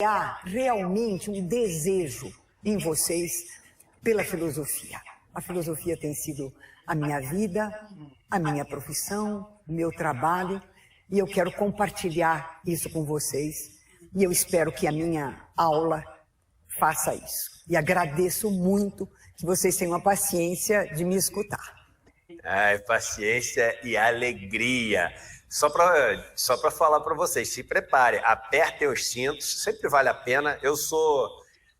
há realmente um desejo em vocês pela filosofia. A filosofia tem sido a minha vida, a minha profissão, o meu trabalho, e eu quero compartilhar isso com vocês. E eu espero que a minha aula faça isso. E agradeço muito que vocês tenham a paciência de me escutar. Ai, paciência e alegria. Só para falar para vocês, se preparem, apertem os cintos, sempre vale a pena. Eu sou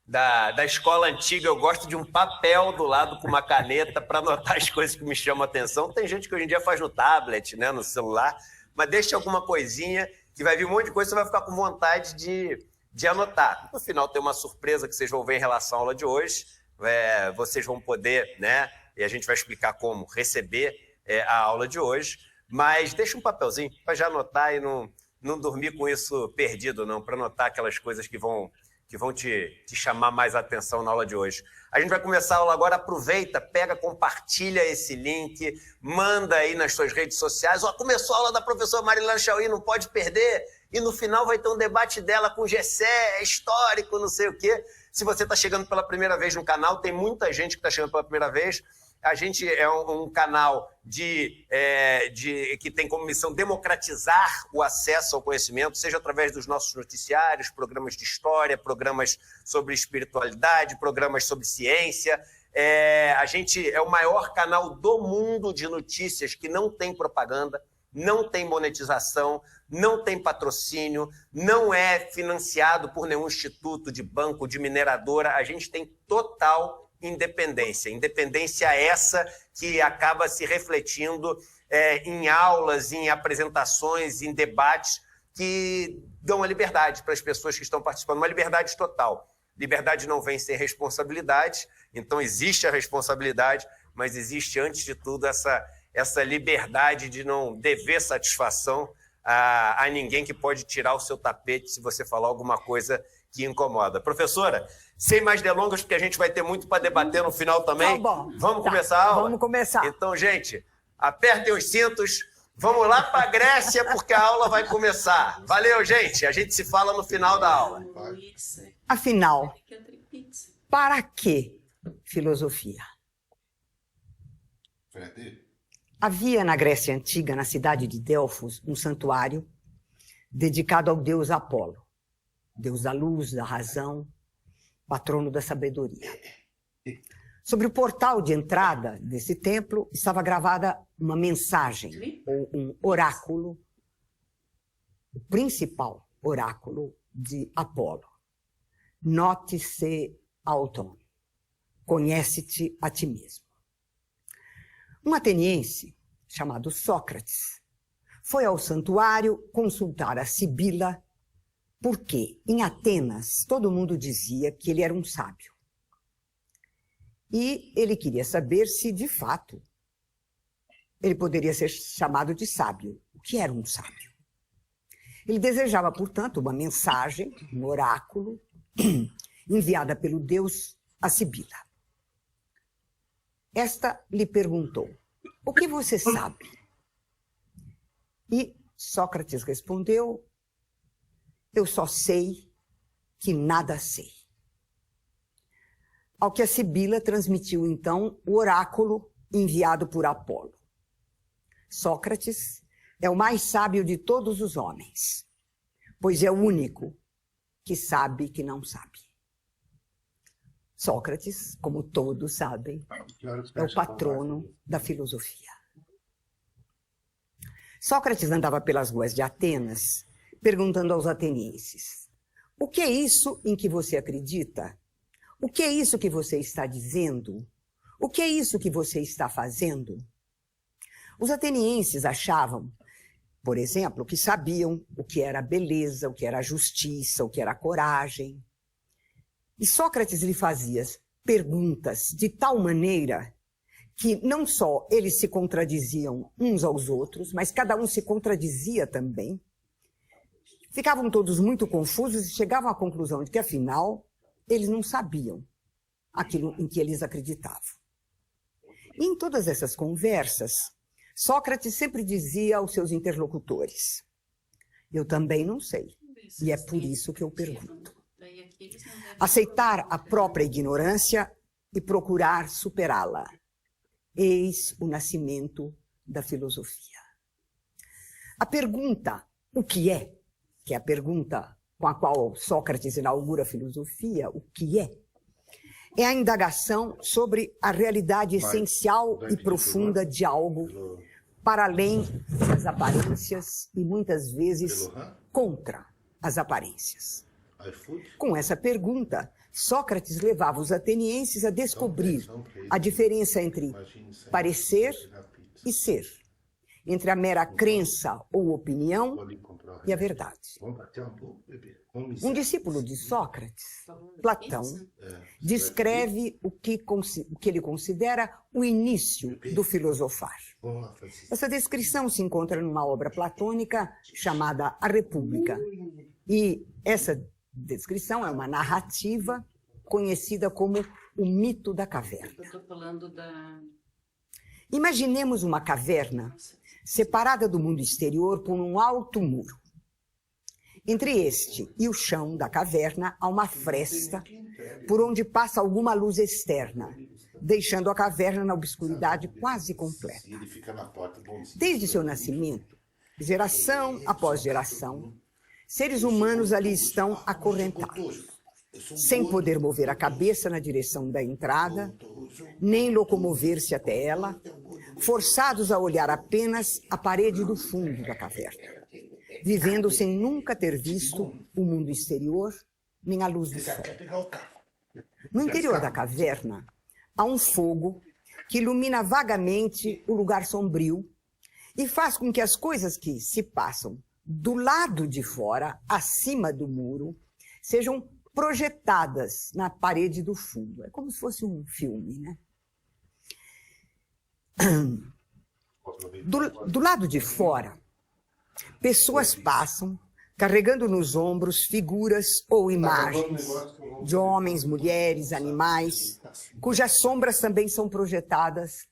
da escola antiga, eu gosto de um papel do lado com uma caneta para anotar as coisas que me chamam a atenção. Tem gente que hoje em dia faz no tablet, né, no celular, mas deixe alguma coisinha que vai vir um monte de coisa, você vai ficar com vontade de anotar. No final tem uma surpresa que vocês vão ver em relação à aula de hoje. Vocês vão poder, né, e a gente vai explicar como receber a aula de hoje. Mas deixa um papelzinho para já anotar e não dormir com isso perdido, não, para anotar aquelas coisas que vão te chamar mais a atenção na aula de hoje. A gente vai começar a aula agora, aproveita, pega, compartilha esse link, manda aí nas suas redes sociais. Ó, começou a aula da professora Marilana Chauí, não pode perder. E no final vai ter um debate dela com Gessé, histórico, não sei o quê. Se você está chegando pela primeira vez no canal, tem muita gente que está chegando pela primeira vez. A gente é um canal que tem como missão democratizar o acesso ao conhecimento, seja através dos nossos noticiários, programas de história, programas sobre espiritualidade, programas sobre ciência. A gente é o maior canal do mundo de notícias que não tem propaganda, não tem monetização, não tem patrocínio, não é financiado por nenhum instituto de banco, de mineradora. A gente tem total independência. Independência essa que acaba se refletindo em aulas, em apresentações, em debates que dão a liberdade para as pessoas que estão participando, uma liberdade total. Liberdade não vem sem responsabilidade, então existe a responsabilidade, mas existe, antes de tudo, essa liberdade de não dever satisfação a ninguém que pode tirar o seu tapete se você falar alguma coisa que incomoda. Professora, sem mais delongas, porque a gente vai ter muito para debater no final também. Tá bom. Vamos começar a aula? Vamos começar. Então, gente, apertem os cintos. Vamos lá para a Grécia, porque a aula vai começar. Valeu, gente. A gente se fala no final da aula. Afinal, para que filosofia? Havia na Grécia Antiga, na cidade de Delfos, um santuário dedicado ao deus Apolo, deus da luz, da razão, patrono da sabedoria. Sobre o portal de entrada desse templo estava gravada uma mensagem, ou um oráculo, o principal oráculo de Apolo. Note-se auton, conhece-te a ti mesmo. Um ateniense, chamado Sócrates, foi ao santuário consultar a Sibila, porque em Atenas todo mundo dizia que ele era um sábio. E ele queria saber se, de fato, ele poderia ser chamado de sábio. O que era um sábio? Ele desejava, portanto, uma mensagem, um oráculo, enviada pelo deus a Sibila. Esta lhe perguntou: o que você sabe? E Sócrates respondeu: eu só sei que nada sei. Ao que a Sibila transmitiu, então, o oráculo enviado por Apolo. Sócrates é o mais sábio de todos os homens, pois é o único que sabe que não sabe. Sócrates, como todos sabem, é o patrono da filosofia. Sócrates andava pelas ruas de Atenas, perguntando aos atenienses: o que é isso em que você acredita? O que é isso que você está dizendo? O que é isso que você está fazendo? Os atenienses achavam, por exemplo, que sabiam o que era beleza, o que era justiça, o que era coragem. E Sócrates lhe fazia perguntas de tal maneira que não só eles se contradiziam uns aos outros, mas cada um se contradizia também. Ficavam todos muito confusos e chegavam à conclusão de que, afinal, eles não sabiam aquilo em que eles acreditavam. E em todas essas conversas, Sócrates sempre dizia aos seus interlocutores: eu também não sei, e é por isso que eu pergunto. aceitar a própria ignorância e procurar superá-la. Eis o nascimento da filosofia. A pergunta, o que é a pergunta com a qual Sócrates inaugura a filosofia, o que é a indagação sobre a realidade essencial e profunda de algo para além das aparências e muitas vezes contra as aparências. Com essa pergunta, Sócrates levava os atenienses a descobrir a diferença entre parecer e ser, entre a mera crença ou opinião e a verdade. Um discípulo de Sócrates, Platão, descreve o que ele considera o início do filosofar. Essa descrição se encontra numa obra platônica chamada A República. E essa descrição é uma narrativa conhecida como o mito da caverna. Eu estou falando da... Imaginemos uma caverna separada do mundo exterior por um alto muro. Entre este e o chão da caverna há uma fresta por onde passa alguma luz externa, deixando a caverna na obscuridade quase completa. Desde seu nascimento, geração após geração, seres humanos ali estão acorrentados, sem poder mover a cabeça na direção da entrada, nem locomover-se até ela, forçados a olhar apenas a parede do fundo da caverna, vivendo sem nunca ter visto o mundo exterior, nem a luz do sol. No interior da caverna, há um fogo que ilumina vagamente o lugar sombrio e faz com que as coisas que se passam do lado de fora, acima do muro, sejam projetadas na parede do fundo. É como se fosse um filme, né? Do lado de fora, pessoas passam carregando nos ombros figuras ou imagens de homens, mulheres, animais, cujas sombras também são projetadas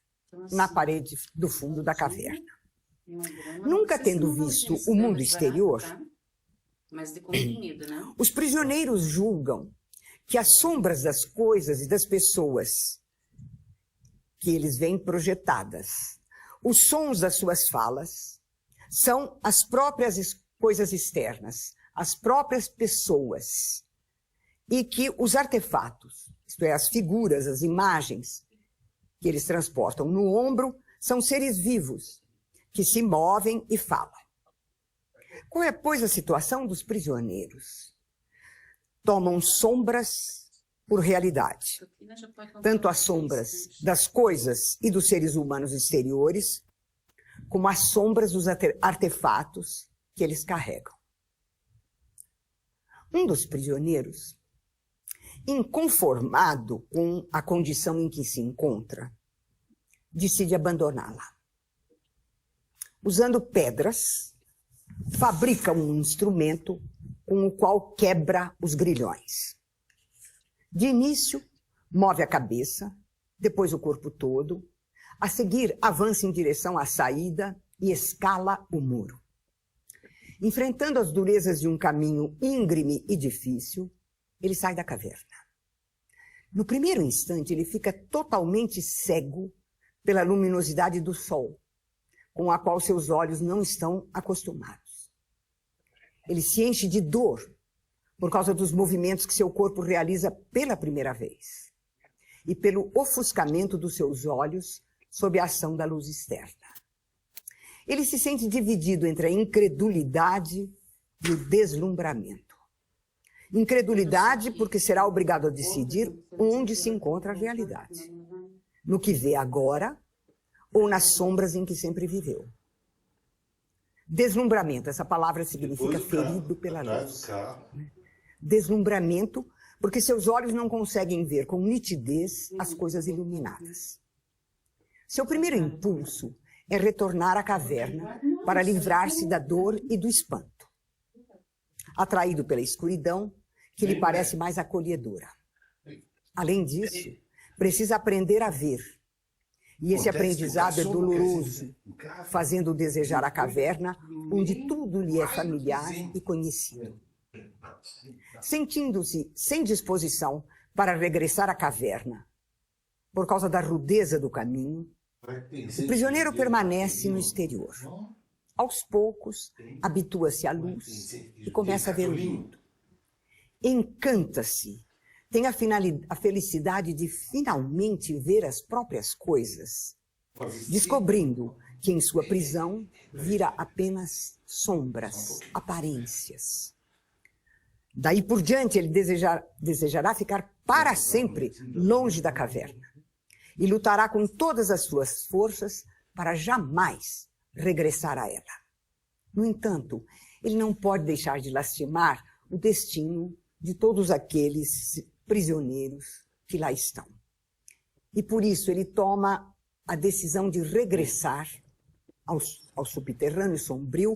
na parede do fundo da caverna. Nunca tendo visto o mundo exterior, os prisioneiros julgam que as sombras das coisas e das pessoas que eles veem projetadas, os sons das suas falas, são as próprias coisas externas, as próprias pessoas, e que os artefatos, isto é, as figuras, as imagens que eles transportam no ombro, são seres vivos, que se movem e falam. Qual é, pois, a situação dos prisioneiros? Tomam sombras por realidade, tanto as sombras das coisas e dos seres humanos exteriores, como as sombras dos artefatos que eles carregam. Um dos prisioneiros, inconformado com a condição em que se encontra, decide abandoná-la. Usando pedras, fabrica um instrumento com o qual quebra os grilhões. De início, move a cabeça, depois o corpo todo. A seguir, avança em direção à saída e escala o muro. Enfrentando as durezas de um caminho íngreme e difícil, ele sai da caverna. No primeiro instante, ele fica totalmente cego pela luminosidade do sol, com a qual seus olhos não estão acostumados. Ele se enche de dor por causa dos movimentos que seu corpo realiza pela primeira vez e pelo ofuscamento dos seus olhos sob a ação da luz externa. Ele se sente dividido entre a incredulidade e o deslumbramento. Incredulidade porque será obrigado a decidir onde se encontra a realidade, no que vê agora ou nas sombras em que sempre viveu. Deslumbramento, essa palavra significa ferido pela luz. Deslumbramento porque seus olhos não conseguem ver com nitidez as coisas iluminadas. Seu primeiro impulso é retornar à caverna para livrar-se da dor e do espanto, atraído pela escuridão, que lhe parece mais acolhedora. Além disso, precisa aprender a ver. E esse aprendizado é doloroso, fazendo desejar a caverna onde tudo lhe é familiar e conhecido. Sentindo-se sem disposição para regressar à caverna, por causa da rudeza do caminho, o prisioneiro permanece no exterior. Aos poucos, habitua-se à luz e começa a ver o mundo. Encanta-se, tem a felicidade de finalmente ver as próprias coisas, descobrindo que em sua prisão vira apenas sombras, aparências. Daí por diante, ele desejará ficar para sempre longe da caverna e lutará com todas as suas forças para jamais regressar a ela. No entanto, ele não pode deixar de lastimar o destino de todos aqueles prisioneiros que lá estão. E por isso ele toma a decisão de regressar ao subterrâneo sombrio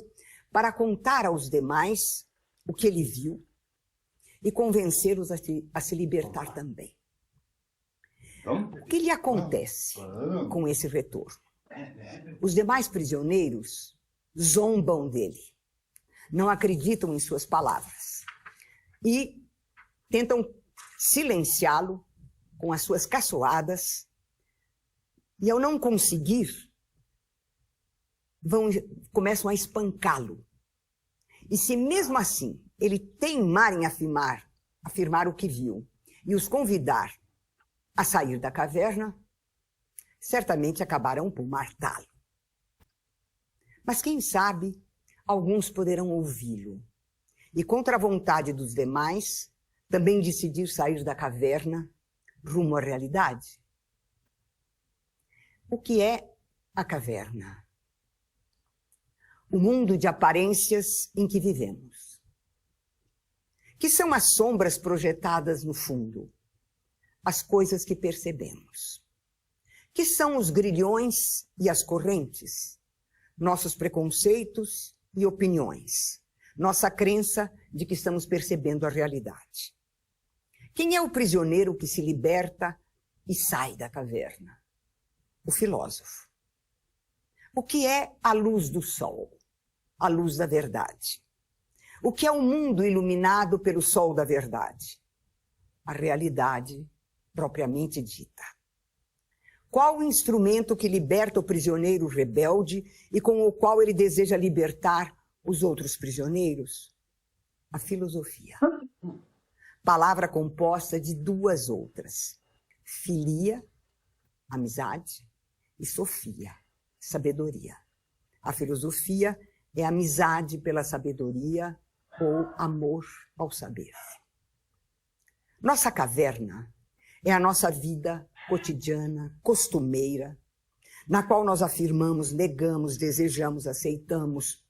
para contar aos demais o que ele viu e convencê-los a se libertar também. O que lhe acontece com esse retorno? Os demais prisioneiros zombam dele, não acreditam em suas palavras e tentam silenciá-lo com as suas caçoadas e, ao não conseguir, começam a espancá-lo. E se mesmo assim ele teimar em afirmar o que viu e os convidar a sair da caverna, certamente acabarão por matá-lo. Mas quem sabe, alguns poderão ouvi-lo e, contra a vontade dos demais, também decidir sair da caverna rumo à realidade. O que é a caverna? O mundo de aparências em que vivemos. Que são as sombras projetadas no fundo, as coisas que percebemos. Que são os grilhões e as correntes, nossos preconceitos e opiniões, nossa crença de que estamos percebendo a realidade. Quem é o prisioneiro que se liberta e sai da caverna? O filósofo. O que é a luz do sol? A luz da verdade. O que é o mundo iluminado pelo sol da verdade? A realidade propriamente dita. Qual o instrumento que liberta o prisioneiro rebelde e com o qual ele deseja libertar os outros prisioneiros? A filosofia. Palavra composta de duas outras. Filia, amizade, e sofia, sabedoria. A filosofia é amizade pela sabedoria ou amor ao saber. Nossa caverna é a nossa vida cotidiana, costumeira, na qual nós afirmamos, negamos, desejamos, aceitamos,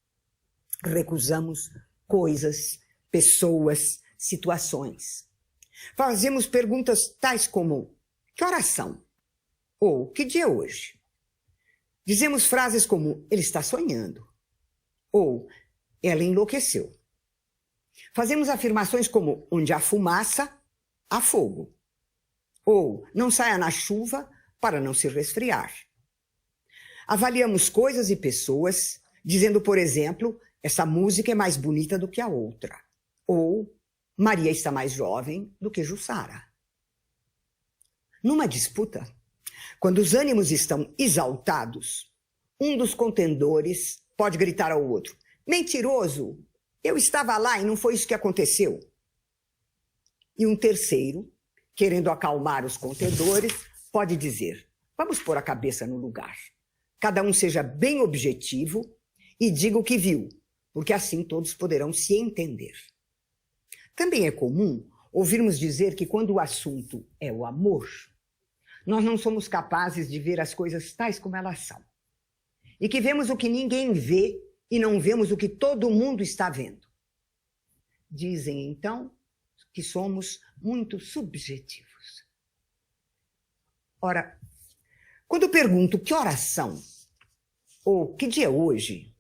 recusamos coisas, pessoas, situações. Fazemos perguntas tais como: que horas são? Ou que dia é hoje? Dizemos frases como: ele está sonhando. Ou ela enlouqueceu. Fazemos afirmações como: onde há fumaça, há fogo. Ou não saia na chuva para não se resfriar. Avaliamos coisas e pessoas, dizendo, por exemplo, essa música é mais bonita do que a outra. Ou Maria está mais jovem do que Jussara. Numa disputa, quando os ânimos estão exaltados, um dos contendores pode gritar ao outro: mentiroso, eu estava lá e não foi isso que aconteceu. E um terceiro, querendo acalmar os contendores, pode dizer: vamos pôr a cabeça no lugar. Cada um seja bem objetivo e diga o que viu, porque assim todos poderão se entender. Também é comum ouvirmos dizer que quando o assunto é o amor, nós não somos capazes de ver as coisas tais como elas são. E que vemos o que ninguém vê e não vemos o que todo mundo está vendo. Dizem, então, que somos muito subjetivos. Ora, quando pergunto que horas são, ou que dia é hoje,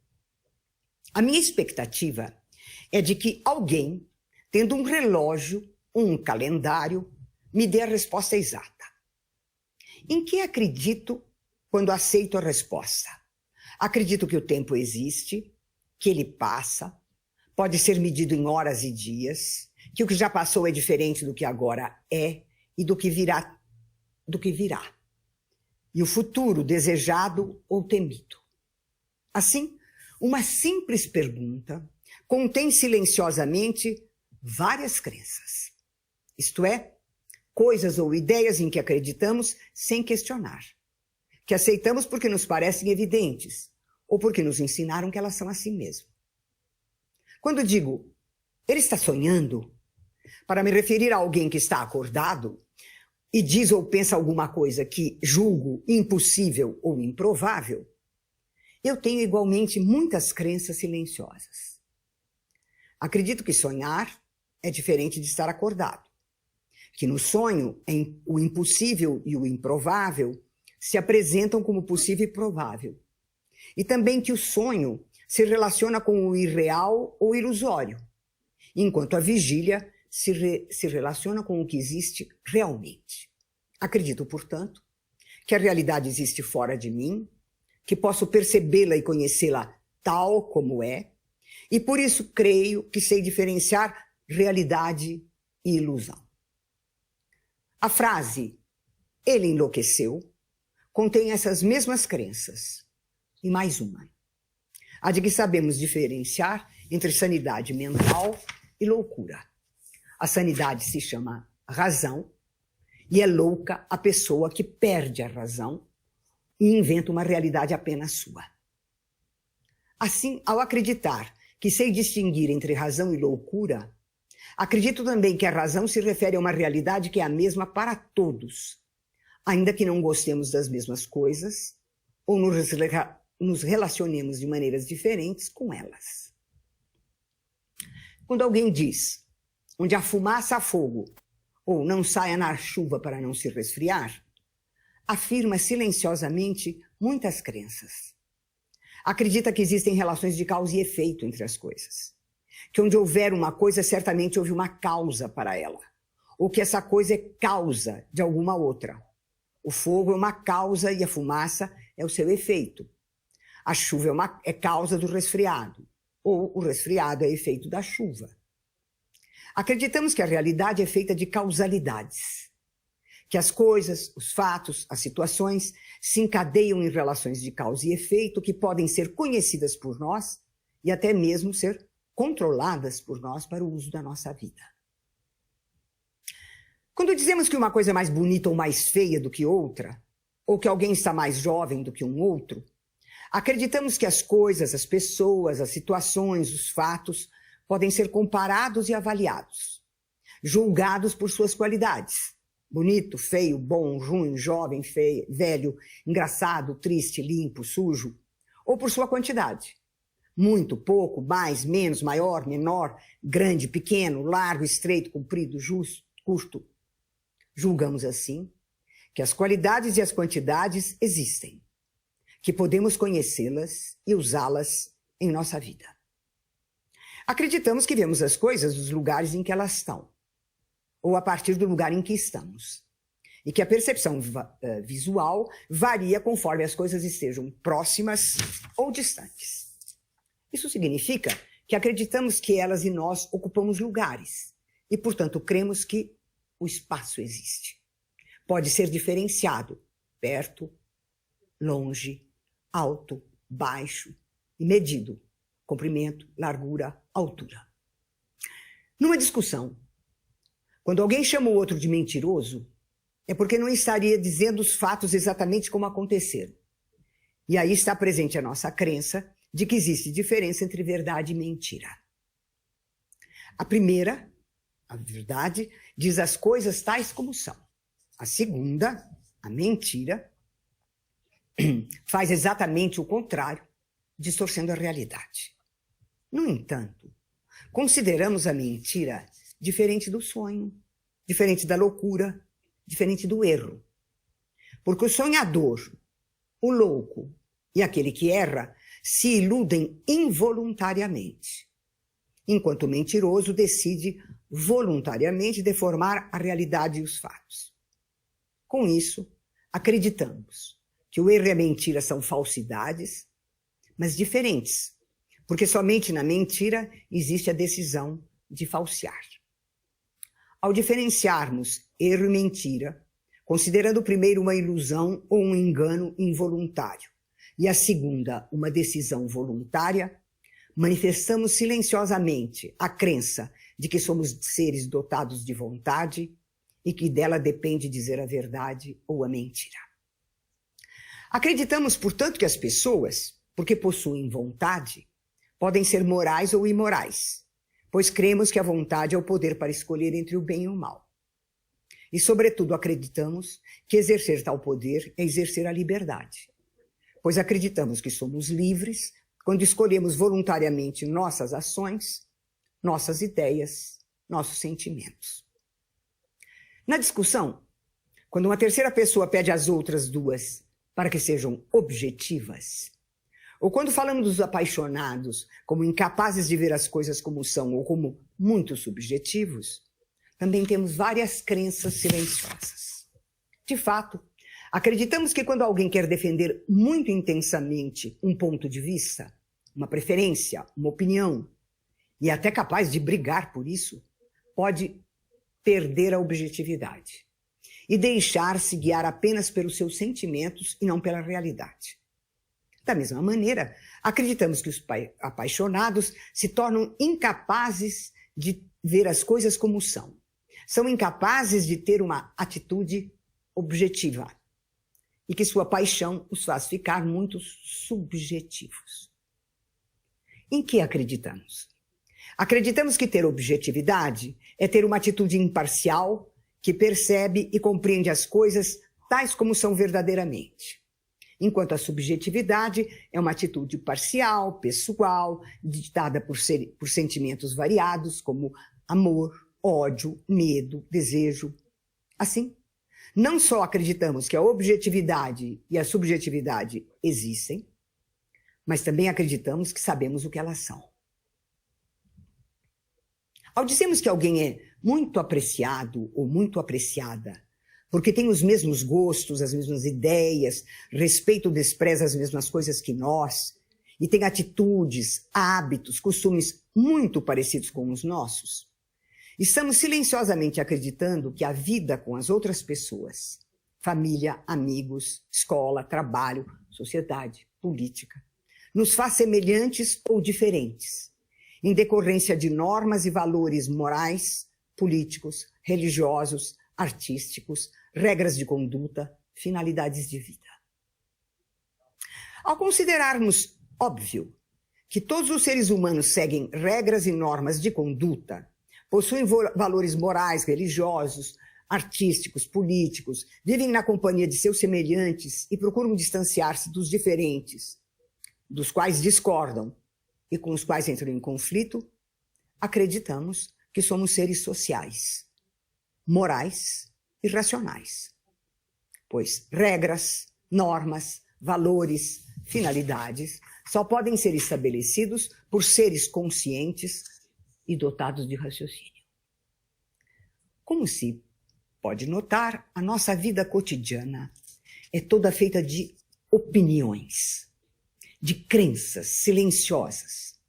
a minha expectativa é de que alguém, tendo um relógio, um calendário, me dê a resposta exata. Em que acredito quando aceito a resposta? Acredito que o tempo existe, que ele passa, pode ser medido em horas e dias, que o que já passou é diferente do que agora é e do que virá. E o futuro desejado ou temido. Assim, uma simples pergunta contém silenciosamente várias crenças. Isto é, coisas ou ideias em que acreditamos sem questionar, que aceitamos porque nos parecem evidentes ou porque nos ensinaram que elas são assim mesmo. Quando digo, ele está sonhando, para me referir a alguém que está acordado e diz ou pensa alguma coisa que julgo impossível ou improvável, eu tenho igualmente muitas crenças silenciosas. Acredito que sonhar é diferente de estar acordado, que no sonho o impossível e o improvável se apresentam como possível e provável, e também que o sonho se relaciona com o irreal ou ilusório, enquanto a vigília se relaciona com o que existe realmente. Acredito, portanto, que a realidade existe fora de mim, que posso percebê-la e conhecê-la tal como é, e por isso creio que sei diferenciar realidade e ilusão. A frase "ele enlouqueceu" contém essas mesmas crenças, e mais uma. A de que sabemos diferenciar entre sanidade mental e loucura. A sanidade se chama razão e é louca a pessoa que perde a razão e inventa uma realidade apenas sua. Assim, ao acreditar que sei distinguir entre razão e loucura, acredito também que a razão se refere a uma realidade que é a mesma para todos, ainda que não gostemos das mesmas coisas ou nos relacionemos de maneiras diferentes com elas. Quando alguém diz, onde há fumaça há fogo, ou não saia na chuva para não se resfriar, afirma silenciosamente muitas crenças. Acredita que existem relações de causa e efeito entre as coisas, que onde houver uma coisa, certamente houve uma causa para ela, ou que essa coisa é causa de alguma outra. O fogo é uma causa e a fumaça é o seu efeito. A chuva é causa do resfriado, ou o resfriado é efeito da chuva. Acreditamos que a realidade é feita de causalidades, que as coisas, os fatos, as situações se encadeiam em relações de causa e efeito que podem ser conhecidas por nós e até mesmo ser controladas por nós para o uso da nossa vida. Quando dizemos que uma coisa é mais bonita ou mais feia do que outra, ou que alguém está mais jovem do que um outro, acreditamos que as coisas, as pessoas, as situações, os fatos podem ser comparados e avaliados, julgados por suas qualidades. Bonito, feio, bom, ruim, jovem, feio, velho, engraçado, triste, limpo, sujo, ou por sua quantidade. Muito, pouco, mais, menos, maior, menor, grande, pequeno, largo, estreito, comprido, justo, curto. Julgamos assim que as qualidades e as quantidades existem, que podemos conhecê-las e usá-las em nossa vida. Acreditamos que vemos as coisas dos lugares em que elas estão, ou a partir do lugar em que estamos, e que a percepção visual varia conforme as coisas estejam próximas ou distantes. Isso significa que acreditamos que elas e nós ocupamos lugares, e, portanto, cremos que o espaço existe. Pode ser diferenciado, perto, longe, alto, baixo e medido, comprimento, largura, altura. Numa discussão, quando alguém chama o outro de mentiroso, é porque não estaria dizendo os fatos exatamente como aconteceram. E aí está presente a nossa crença de que existe diferença entre verdade e mentira. A primeira, a verdade, diz as coisas tais como são. A segunda, a mentira, faz exatamente o contrário, distorcendo a realidade. No entanto, consideramos a mentira diferente do sonho, diferente da loucura, diferente do erro. Porque o sonhador, o louco e aquele que erra se iludem involuntariamente, enquanto o mentiroso decide voluntariamente deformar a realidade e os fatos. Com isso, acreditamos que o erro e a mentira são falsidades, mas diferentes, porque somente na mentira existe a decisão de falsear. Ao diferenciarmos erro e mentira, considerando primeiro uma ilusão ou um engano involuntário, e a segunda uma decisão voluntária, manifestamos silenciosamente a crença de que somos seres dotados de vontade e que dela depende dizer a verdade ou a mentira. Acreditamos, portanto, que as pessoas, porque possuem vontade, podem ser morais ou imorais, pois cremos que a vontade é o poder para escolher entre o bem e o mal. E, sobretudo, acreditamos que exercer tal poder é exercer a liberdade, pois acreditamos que somos livres quando escolhemos voluntariamente nossas ações, nossas ideias, nossos sentimentos. Na discussão, quando uma terceira pessoa pede às outras duas para que sejam objetivas, ou quando falamos dos apaixonados como incapazes de ver as coisas como são ou como muito subjetivos, também temos várias crenças silenciosas. De fato, acreditamos que quando alguém quer defender muito intensamente um ponto de vista, uma preferência, uma opinião, e é até capaz de brigar por isso, pode perder a objetividade e deixar-se guiar apenas pelos seus sentimentos e não pela realidade. Da mesma maneira, acreditamos que os apaixonados se tornam incapazes de ver as coisas como são. São incapazes de ter uma atitude objetiva e que sua paixão os faz ficar muito subjetivos. Em que acreditamos? Acreditamos que ter objetividade é ter uma atitude imparcial que percebe e compreende as coisas tais como são verdadeiramente. Enquanto a subjetividade é uma atitude parcial, pessoal, ditada por sentimentos variados como amor, ódio, medo, desejo. Assim, não só acreditamos que a objetividade e a subjetividade existem, mas também acreditamos que sabemos o que elas são. Ao dizermos que alguém é muito apreciado ou muito apreciada, porque tem os mesmos gostos, as mesmas ideias, respeita ou despreza as mesmas coisas que nós, e tem atitudes, hábitos, costumes muito parecidos com os nossos, estamos silenciosamente acreditando que a vida com as outras pessoas, família, amigos, escola, trabalho, sociedade, política, nos faz semelhantes ou diferentes, em decorrência de normas e valores morais, políticos, religiosos, artísticos, regras de conduta, finalidades de vida. Ao considerarmos óbvio que todos os seres humanos seguem regras e normas de conduta, possuem valores morais, religiosos, artísticos, políticos, vivem na companhia de seus semelhantes e procuram distanciar-se dos diferentes, dos quais discordam e com os quais entram em conflito, acreditamos que somos seres sociais, morais e racionais. Pois regras, normas, valores, finalidades só podem ser estabelecidos por seres conscientes e dotados de raciocínio. Como se pode notar, a nossa vida cotidiana é toda feita de opiniões, de crenças silenciosas,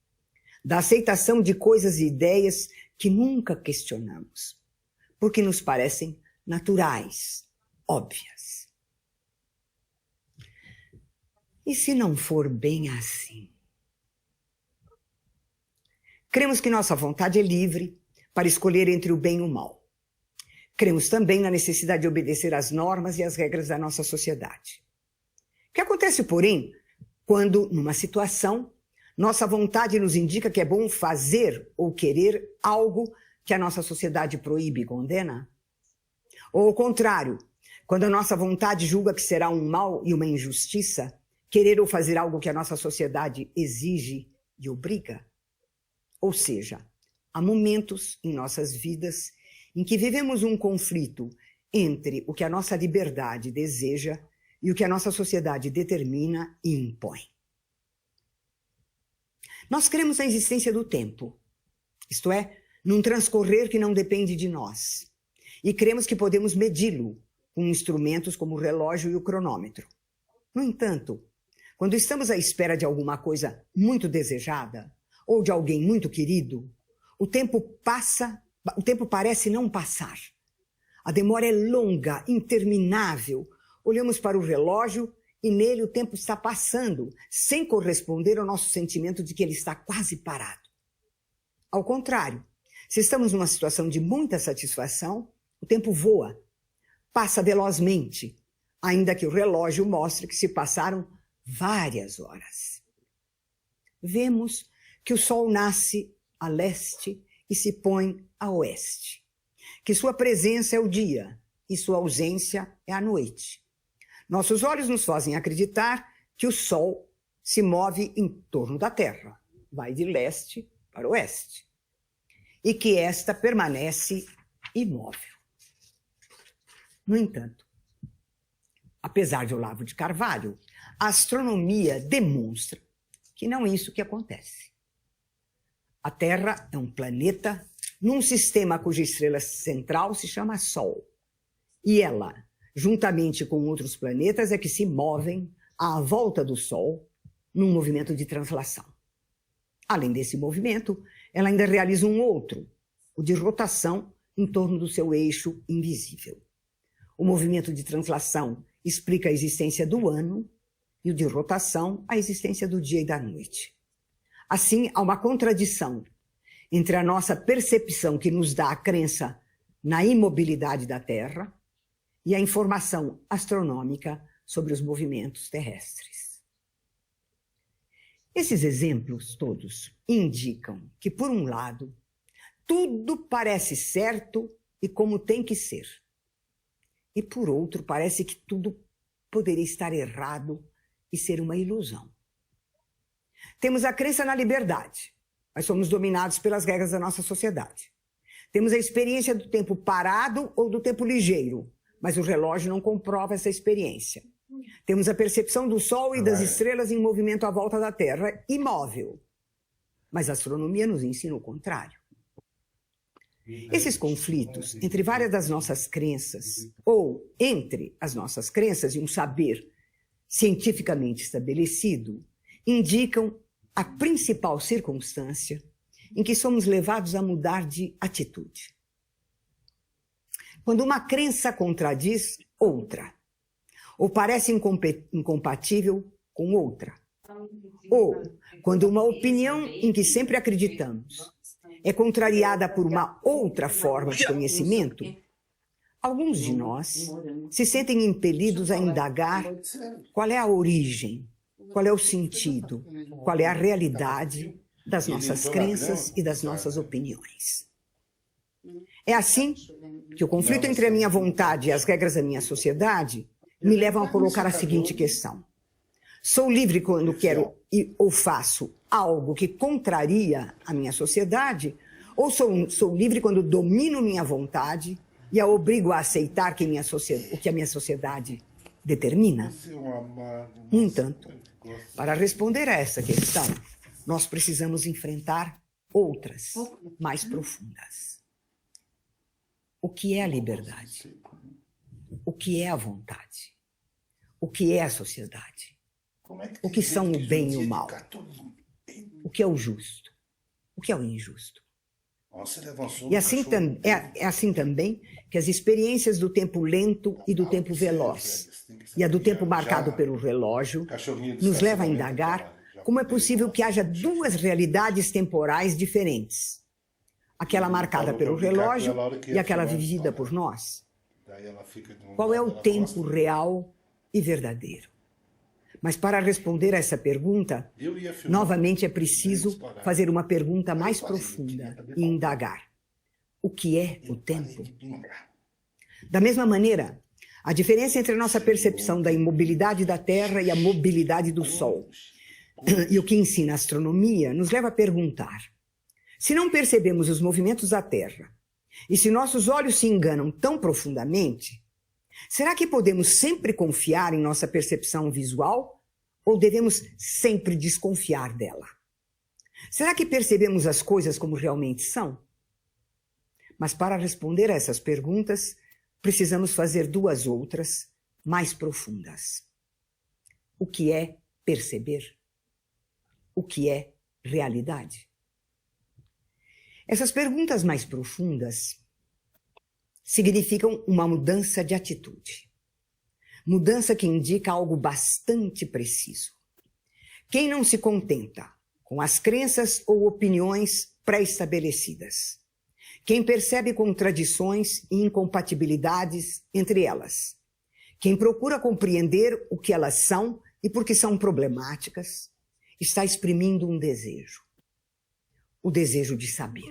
da aceitação de coisas e ideias que nunca questionamos, porque nos parecem naturais, óbvias. E se não for bem assim? Cremos que nossa vontade é livre para escolher entre o bem e o mal. Cremos também na necessidade de obedecer às normas e às regras da nossa sociedade. O que acontece, porém, quando, numa situação, nossa vontade nos indica que é bom fazer ou querer algo que a nossa sociedade proíbe e condena? Ou, ao contrário, quando a nossa vontade julga que será um mal e uma injustiça, querer ou fazer algo que a nossa sociedade exige e obriga? Ou seja, há momentos em nossas vidas em que vivemos um conflito entre o que a nossa liberdade deseja e o que a nossa sociedade determina e impõe. Nós cremos na existência do tempo, isto é, num transcorrer que não depende de nós, e cremos que podemos medi-lo com instrumentos como o relógio e o cronômetro. No entanto, Quando estamos à espera de alguma coisa muito desejada ou de alguém muito querido, o tempo parece não passar. A demora é longa, interminável. Olhamos para o relógio e nele o tempo está passando, sem corresponder ao nosso sentimento de que ele está quase parado. Ao contrário, se estamos numa situação de muita satisfação, o tempo voa, passa velozmente, ainda que o relógio mostre que se passaram várias horas. Vemos que o sol nasce a leste e se põe a oeste, que sua presença é o dia e sua ausência é a noite. Nossos olhos nos fazem acreditar que o sol se move em torno da Terra, vai de leste para oeste, e que esta permanece imóvel. No entanto, apesar de Olavo de Carvalho, a astronomia demonstra que não é isso que acontece. A Terra é um planeta num sistema cuja estrela central se chama Sol. E ela, juntamente com outros planetas, é que se movem à volta do Sol num movimento de translação. Além desse movimento, ela ainda realiza um outro, o de rotação em torno do seu eixo invisível. O movimento de translação explica a existência do ano e o de rotação a existência do dia e da noite. Assim, há uma contradição entre a nossa percepção que nos dá a crença na imobilidade da Terra e a informação astronômica sobre os movimentos terrestres. Esses exemplos todos indicam que, por um lado, tudo parece certo e como tem que ser. E, por outro, parece que tudo poderia estar errado e ser uma ilusão. Temos a crença na liberdade, mas somos dominados pelas regras da nossa sociedade. Temos a experiência do tempo parado ou do tempo ligeiro, mas o relógio não comprova essa experiência. Temos a percepção do Sol e das estrelas em movimento à volta da Terra, imóvel. Mas a astronomia nos ensina o contrário. Esses conflitos entre várias das nossas crenças, ou entre as nossas crenças e um saber cientificamente estabelecido, indicam a principal circunstância em que somos levados a mudar de atitude. Quando uma crença contradiz outra, ou parece incompatível com outra, ou quando uma opinião em que sempre acreditamos é contrariada por uma outra forma de conhecimento, alguns de nós se sentem impelidos a indagar qual é a origem, qual é o sentido, qual é a realidade das nossas crenças e das nossas opiniões. É assim que o conflito entre a minha vontade e as regras da minha sociedade me levam a colocar a seguinte questão: sou livre quando quero ou faço algo que contraria a minha sociedade, ou sou livre quando domino minha vontade e a obrigo a aceitar o que a minha sociedade determina? No entanto, para responder a essa questão, nós precisamos enfrentar outras, mais profundas. O que é a liberdade? O que é a vontade? O que é a sociedade? O que são o bem e o mal? O que é o justo? O que é o injusto? E assim é assim também que as experiências do tempo lento e do tempo veloz, e a do tempo marcado pelo relógio, nos levam a indagar como é possível que haja duas realidades temporais diferentes. Aquela marcada pelo relógio e aquela vivida por nós. Qual é o tempo real e verdadeiro? Mas para responder a essa pergunta, novamente é preciso fazer uma pergunta mais profunda e indagar: o que é o tempo? Da mesma maneira, a diferença entre a nossa percepção da imobilidade da Terra e a mobilidade do Sol, e o que ensina a astronomia, nos leva a perguntar: se não percebemos os movimentos da Terra, e se nossos olhos se enganam tão profundamente, será que podemos sempre confiar em nossa percepção visual ou devemos sempre desconfiar dela? Será que percebemos as coisas como realmente são? Mas para responder a essas perguntas, precisamos fazer duas outras, mais profundas. O que é perceber o que é realidade? Essas perguntas mais profundas significam uma mudança de atitude. Mudança que indica algo bastante preciso. Quem não se contenta com as crenças ou opiniões pré-estabelecidas? Quem percebe contradições e incompatibilidades entre elas? Quem procura compreender o que elas são e por que são problemáticas, está exprimindo um desejo. O desejo de saber.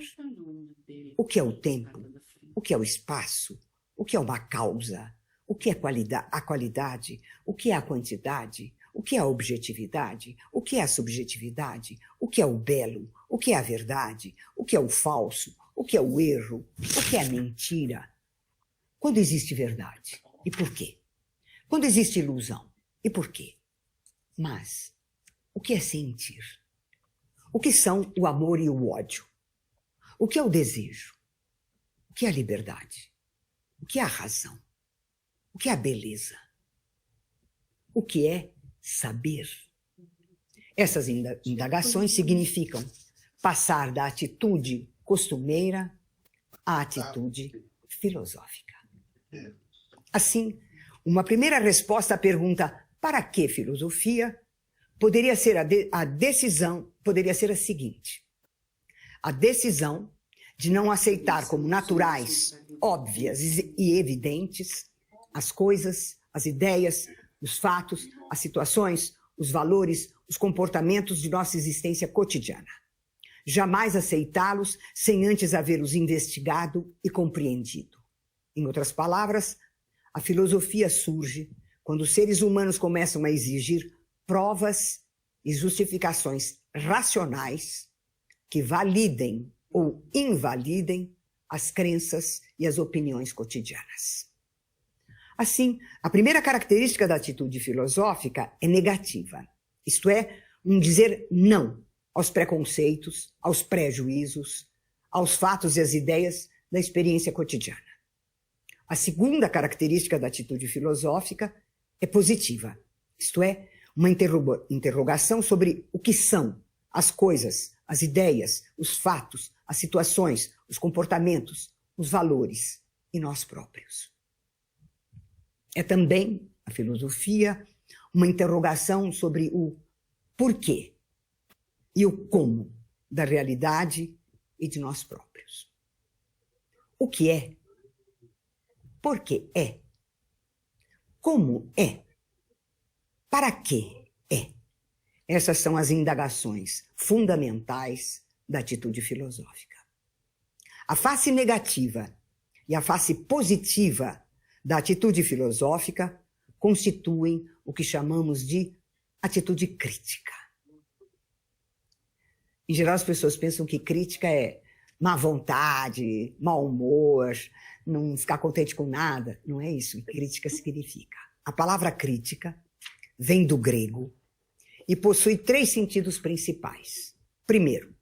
O que é o tempo? O que é o espaço? O que é uma causa? O que é a qualidade? O que é a quantidade? O que é a objetividade? O que é a subjetividade? O que é o belo? O que é a verdade? O que é o falso? O que é o erro? O que é a mentira? Quando existe verdade? E por quê? Quando existe ilusão? E por quê? Mas o que é sentir? O que são o amor e o ódio? O que é o desejo? O que é a liberdade? O que é a razão? O que é a beleza? O que é saber? Essas indagações significam passar da atitude costumeira à atitude filosófica. Assim, uma primeira resposta à pergunta "para que filosofia?" poderia ser poderia ser a seguinte: a decisão de não aceitar como naturais, óbvias e evidentes as coisas, as ideias, os fatos, as situações, os valores, os comportamentos de nossa existência cotidiana. Jamais aceitá-los sem antes havê-los investigado e compreendido. Em outras palavras, a filosofia surge quando os seres humanos começam a exigir provas e justificações racionais que validem ou invalidem as crenças e as opiniões cotidianas. Assim, a primeira característica da atitude filosófica é negativa, isto é, um dizer não aos preconceitos, aos prejuízos, aos fatos e às ideias da experiência cotidiana. A segunda característica da atitude filosófica é positiva, isto é, uma interrogação sobre o que são as coisas, as ideias, os fatos, as situações, os comportamentos, os valores e nós próprios. É também, a filosofia, uma interrogação sobre o porquê e o como da realidade e de nós próprios. O que é? Por que é? Como é? Para que é? Essas são as indagações fundamentais da atitude filosófica. A face negativa e a face positiva da atitude filosófica constituem o que chamamos de atitude crítica. Em geral, as pessoas pensam que crítica é má vontade, mau humor, não ficar contente com nada. Não é isso que crítica significa. A palavra crítica vem do grego e possui 3 sentidos principais. Primeiro,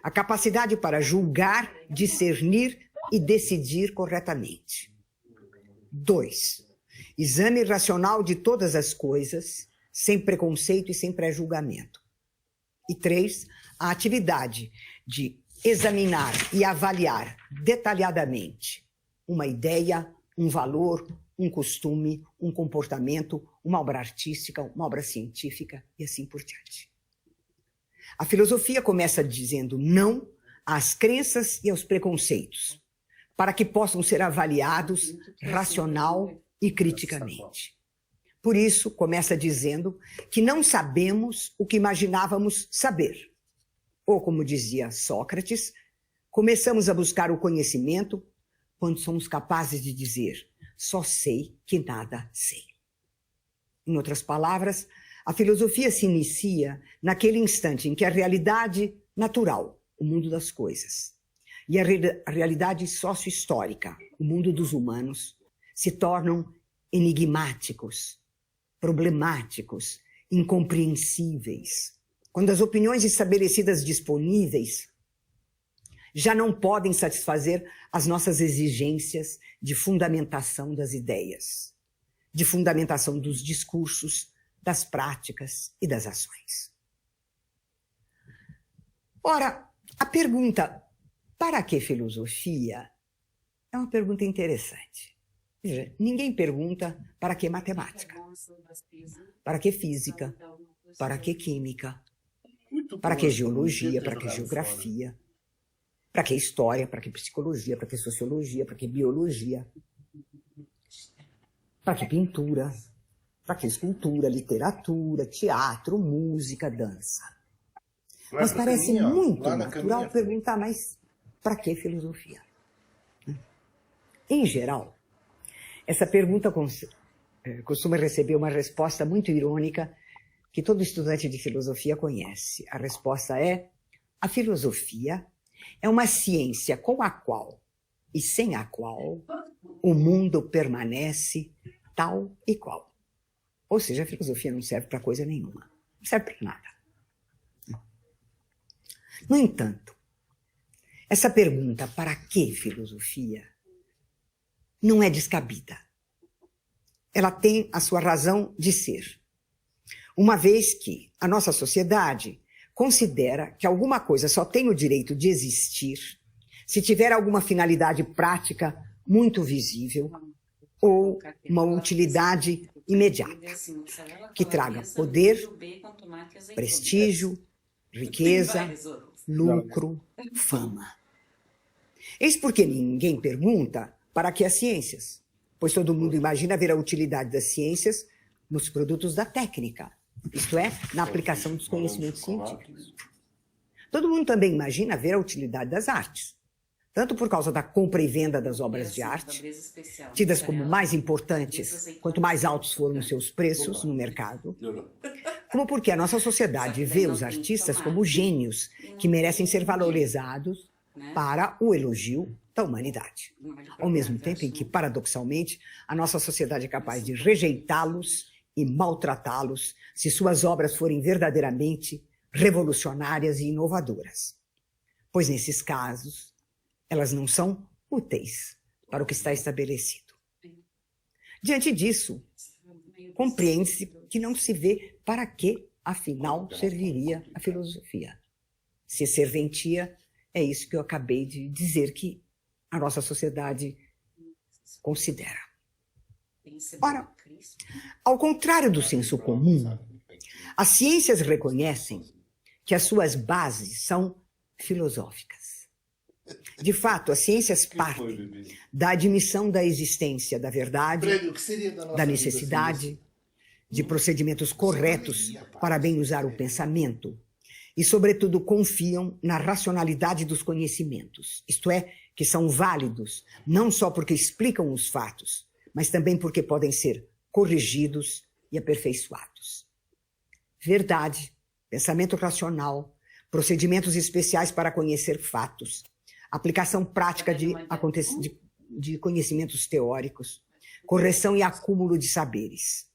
a capacidade para julgar, discernir e decidir corretamente. 2, exame racional de todas as coisas, sem preconceito e sem pré-julgamento. E 3, a atividade de examinar e avaliar detalhadamente uma ideia, um valor, um costume, um comportamento, uma obra artística, uma obra científica e assim por diante. A filosofia começa dizendo não às crenças e aos preconceitos, para que possam ser avaliados racional e criticamente. Por isso, começa dizendo que não sabemos o que imaginávamos saber. Ou, como dizia Sócrates, começamos a buscar o conhecimento quando somos capazes de dizer só sei que nada sei. Em outras palavras, a filosofia se inicia naquele instante em que a realidade natural, o mundo das coisas, e a realidade sócio-histórica, o mundo dos humanos, se tornam enigmáticos, problemáticos, incompreensíveis. Quando as opiniões estabelecidas disponíveis já não podem satisfazer as nossas exigências de fundamentação das ideias, de fundamentação dos discursos, das práticas e das ações. Ora, a pergunta para que filosofia é uma pergunta interessante. Veja, ninguém pergunta para que matemática, para que física, para que química, para que geologia, para que geografia, para que história, para que psicologia, para que sociologia, para que biologia, para que pintura, para que escultura, literatura, teatro, música, dança. Mas parece muito natural perguntar, mas para que filosofia? Em geral, essa pergunta costuma receber uma resposta muito irônica que todo estudante de filosofia conhece. A resposta é: a filosofia é uma ciência com a qual e sem a qual o mundo permanece tal e qual. Ou seja, a filosofia não serve para coisa nenhuma, não serve para nada. No entanto, essa pergunta, para que filosofia, não é descabida. Ela tem a sua razão de ser. Uma vez que a nossa sociedade considera que alguma coisa só tem o direito de existir se tiver alguma finalidade prática muito visível ou uma utilidade imediata, que traga poder, prestígio, riqueza, lucro, fama. Eis porque ninguém pergunta para que as ciências, pois todo mundo imagina ver a utilidade das ciências nos produtos da técnica, isto é, na aplicação dos conhecimentos científicos. Todo mundo também imagina ver a utilidade das artes, tanto por causa da compra e venda das obras de arte, tidas como mais importantes quanto mais altos foram os seus preços no mercado, como porque a nossa sociedade vê os artistas como gênios que merecem ser valorizados para o elogio da humanidade. Ao mesmo tempo em que, paradoxalmente, a nossa sociedade é capaz de rejeitá-los e maltratá-los se suas obras forem verdadeiramente revolucionárias e inovadoras. Pois, nesses casos, elas não são úteis para o que está estabelecido. Diante disso, compreende-se que não se vê para que, afinal, serviria a filosofia. Se serventia, é isso que eu acabei de dizer que a nossa sociedade considera. Ora, ao contrário do senso comum, as ciências reconhecem que as suas bases são filosóficas. De fato, as ciências partem da admissão da existência da verdade, da necessidade, de procedimentos corretos para bem usar o pensamento e, sobretudo, confiam na racionalidade dos conhecimentos, isto é, que são válidos não só porque explicam os fatos, mas também porque podem ser corrigidos e aperfeiçoados. Verdade, pensamento racional, procedimentos especiais para conhecer fatos, aplicação prática de conhecimentos teóricos, correção e acúmulo de saberes.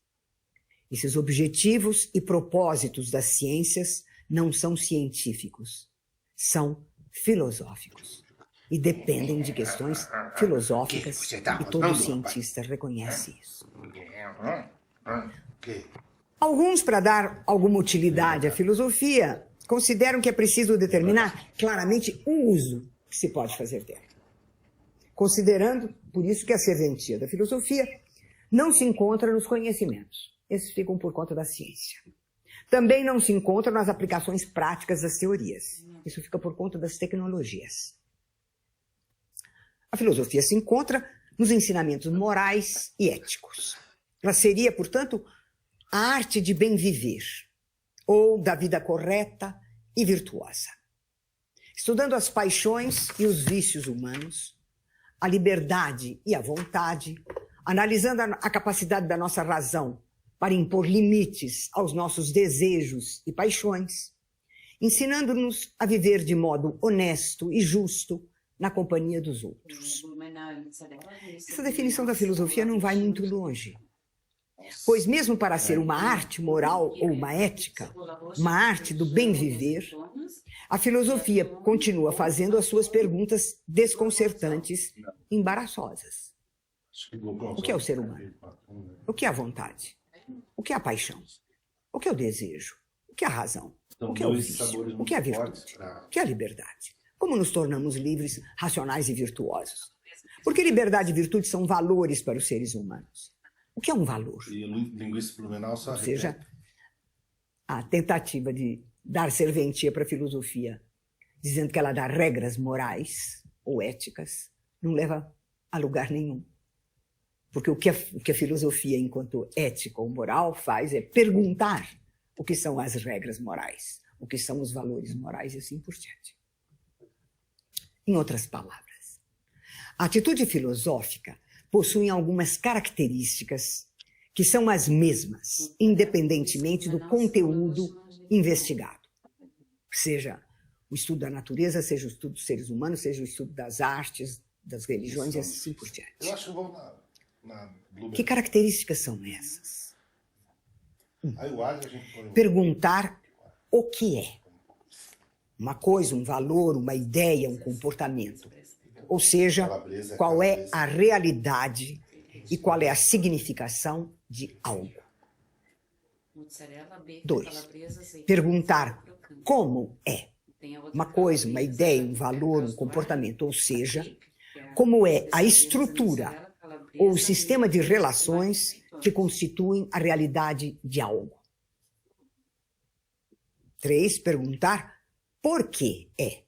Esses objetivos e propósitos das ciências não são científicos, são filosóficos e dependem de questões filosóficas e todo cientista reconhece isso. Alguns, para dar alguma utilidade à filosofia, consideram que é preciso determinar claramente o uso que se pode fazer dela. Considerando, por isso, que a serventia da filosofia não se encontra nos conhecimentos. Esses ficam por conta da ciência. Também não se encontra nas aplicações práticas das teorias. Isso fica por conta das tecnologias. A filosofia se encontra nos ensinamentos morais e éticos. Ela seria, portanto, a arte de bem viver, ou da vida correta e virtuosa. Estudando as paixões e os vícios humanos, a liberdade e a vontade, analisando a capacidade da nossa razão para impor limites aos nossos desejos e paixões, ensinando-nos a viver de modo honesto e justo na companhia dos outros. Essa definição da filosofia não vai muito longe, pois mesmo para ser uma arte moral ou uma ética, uma arte do bem viver, a filosofia continua fazendo as suas perguntas desconcertantes e embaraçosas. O que é o ser humano? O que é a vontade? O que é a paixão? O que é o desejo? O que é a razão? São O que é o dois vício? sabores O que é a muito virtude? fortes pra- O que é a liberdade? Como nos tornamos livres, racionais e virtuosos? Porque liberdade e virtude são valores para os seres humanos. O que é um valor? E o linguista Blumenau só Ou seja, repete. a tentativa de dar serventia para a filosofia, dizendo que ela dá regras morais ou éticas, não leva a lugar nenhum. Porque o que a filosofia, enquanto ética ou moral, faz é perguntar o que são as regras morais, o que são os valores morais e assim por diante. Em outras palavras, a atitude filosófica possui algumas características que são as mesmas, independentemente do conteúdo investigado. Seja o estudo da natureza, seja o estudo dos seres humanos, seja o estudo das artes, das religiões e assim por diante. Eu acho que vamos na Blumenau. Que características são essas? Aí o Adler a gente põe... Perguntar o que é. Uma coisa, um valor, uma ideia, um comportamento. Ou seja, qual é a realidade e qual é a significação de algo. 2. Perguntar como é. Uma coisa, uma ideia, um valor, um comportamento. Ou seja, como é a estrutura ou o sistema de relações que constituem a realidade de algo. 3. Perguntar por que é.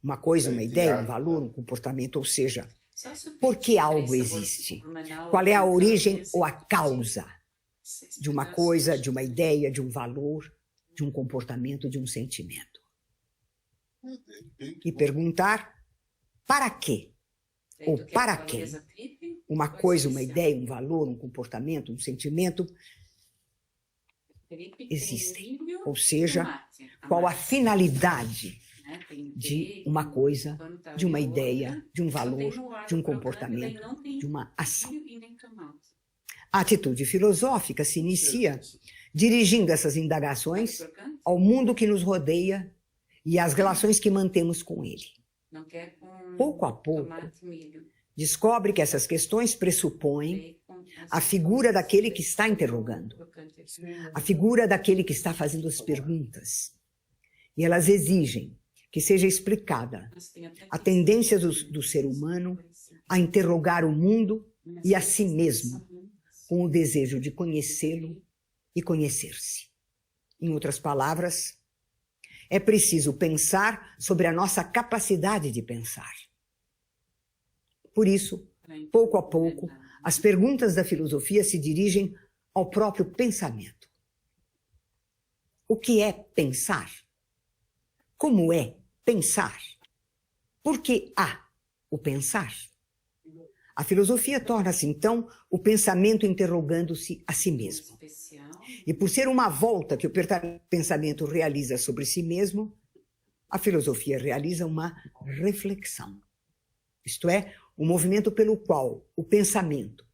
Uma coisa, uma ideia, um valor, um comportamento, ou seja, por que algo existe? Qual é a origem ou a causa de uma coisa, de uma ideia, de um valor, de um comportamento, de um sentimento? E perguntar para quê? Ou para quem? Uma coisa, uma ideia, um valor, um comportamento, um sentimento existem. Ou seja, qual a finalidade de uma coisa, de uma ideia, de um valor, de um comportamento, de uma ação. A atitude filosófica se inicia dirigindo essas indagações ao mundo que nos rodeia e às relações que mantemos com ele. Pouco a pouco, descobre que essas questões pressupõem a figura daquele que está interrogando, a figura daquele que está fazendo as perguntas. E elas exigem que seja explicada a tendência do ser humano a interrogar o mundo e a si mesmo, com o desejo de conhecê-lo e conhecer-se. Em outras palavras, é preciso pensar sobre a nossa capacidade de pensar. Por isso, pouco a pouco, as perguntas da filosofia se dirigem ao próprio pensamento. O que é pensar? Como é pensar? Por que há o pensar? A filosofia torna-se, então, o pensamento interrogando-se a si mesmo. E por ser uma volta que o pensamento realiza sobre si mesmo, a filosofia realiza uma reflexão. Isto é, um movimento pelo qual o pensamento,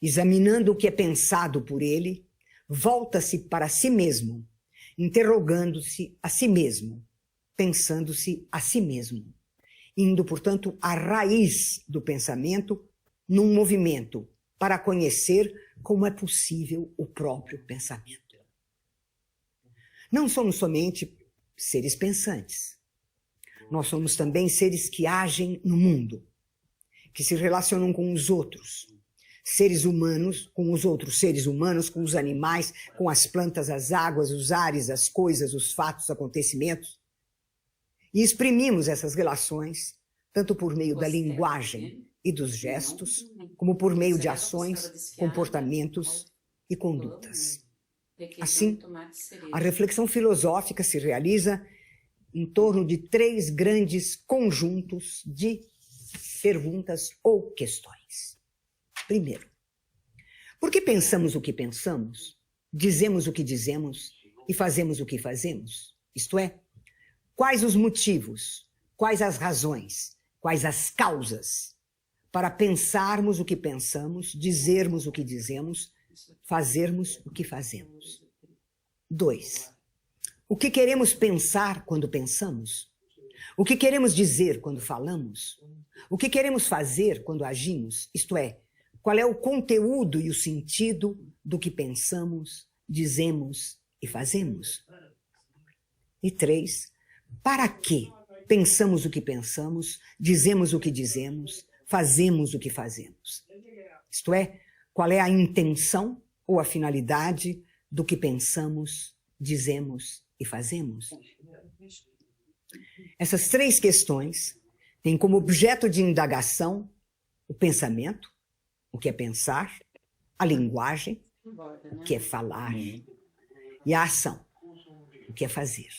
examinando o que é pensado por ele, volta-se para si mesmo, interrogando-se a si mesmo, pensando-se a si mesmo, indo, portanto, à raiz do pensamento num movimento para conhecer como é possível o próprio pensamento. Não somos somente seres pensantes. Nós somos também seres que agem no mundo, que se relacionam com os outros, seres humanos, com os outros seres humanos, com os animais, com as plantas, as águas, os ares, as coisas, os fatos, os acontecimentos. E exprimimos essas relações, tanto por meio da linguagem e dos gestos, como por meio de ações, comportamentos e condutas. Assim, a reflexão filosófica se realiza em torno de 3 grandes conjuntos de perguntas ou questões. Primeiro, por que pensamos o que pensamos, dizemos o que dizemos e fazemos o que fazemos? Isto é, quais os motivos, quais as razões, quais as causas para pensarmos o que pensamos, dizermos o que dizemos, fazermos o que fazemos? 2. O que queremos pensar quando pensamos? O que queremos dizer quando falamos? O que queremos fazer quando agimos? Isto é, qual é o conteúdo e o sentido do que pensamos, dizemos e fazemos? E 3, para que pensamos o que pensamos, dizemos o que dizemos, fazemos o que fazemos? Isto é, qual é a intenção ou a finalidade do que pensamos, dizemos e fazemos? Essas 3 questões têm como objeto de indagação o pensamento, o que é pensar, a linguagem, o que é falar, e a ação, o que é fazer.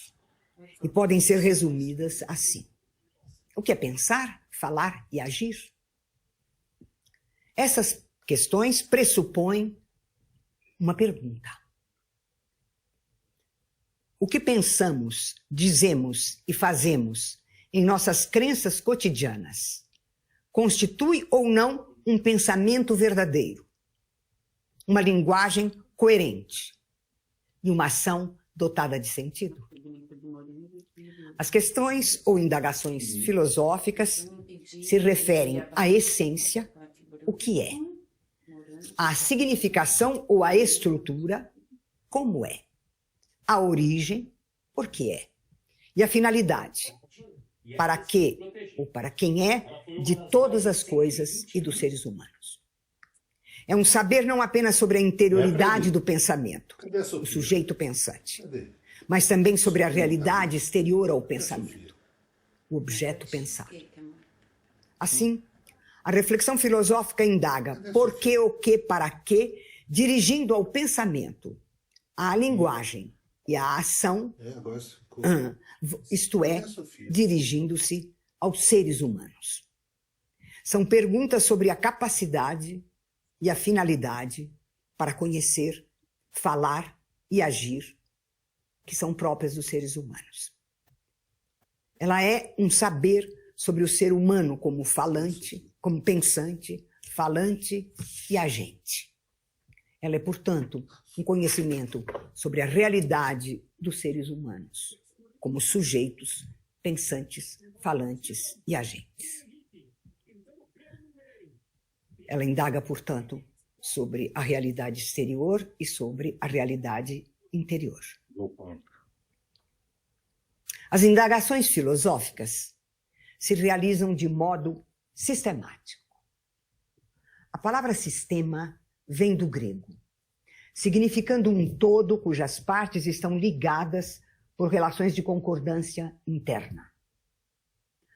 E podem ser resumidas assim: o que é pensar, falar e agir? Essas questões pressupõem uma pergunta. O que pensamos, dizemos e fazemos em nossas crenças cotidianas constitui ou não um pensamento verdadeiro, uma linguagem coerente e uma ação dotada de sentido? As questões ou indagações filosóficas se referem à essência, o que é, à significação ou à estrutura, como é, à origem, por que é, e à finalidade, para que ou para quem é, de todas as coisas e dos seres humanos. É um saber não apenas sobre a interioridade do pensamento, o sujeito pensante, mas também sobre a realidade exterior ao pensamento, o objeto pensado. Assim, a reflexão filosófica indaga por que, o que, para quê, dirigindo ao pensamento, à linguagem e à ação, isto é, dirigindo-se aos seres humanos. São perguntas sobre a capacidade e a finalidade para conhecer, falar e agir, que são próprias dos seres humanos. Ela é um saber sobre o ser humano como falante, como pensante, falante e agente. Ela é, portanto, um conhecimento sobre a realidade dos seres humanos, como sujeitos, pensantes, falantes e agentes. Ela indaga, portanto, sobre a realidade exterior e sobre a realidade interior. As indagações filosóficas se realizam de modo sistemático. A palavra sistema vem do grego, significando um todo cujas partes estão ligadas por relações de concordância interna.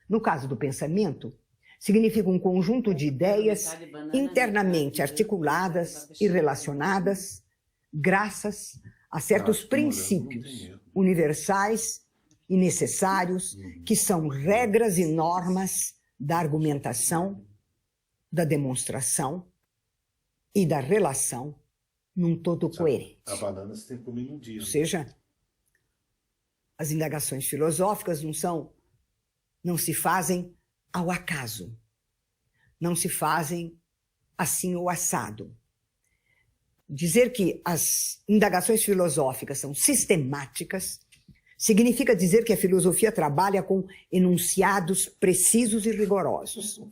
No caso do pensamento, significa um conjunto de ideias internamente articuladas e relacionadas, graças a certos princípios universais e necessários, que são regras e normas da argumentação, da demonstração e da relação num todo coerente. A banana você tem que comer num dia. Ou seja, as indagações filosóficas não se fazem ao acaso, não se fazem assim ou assado. Dizer que as indagações filosóficas são sistemáticas significa dizer que a filosofia trabalha com enunciados precisos e rigorosos.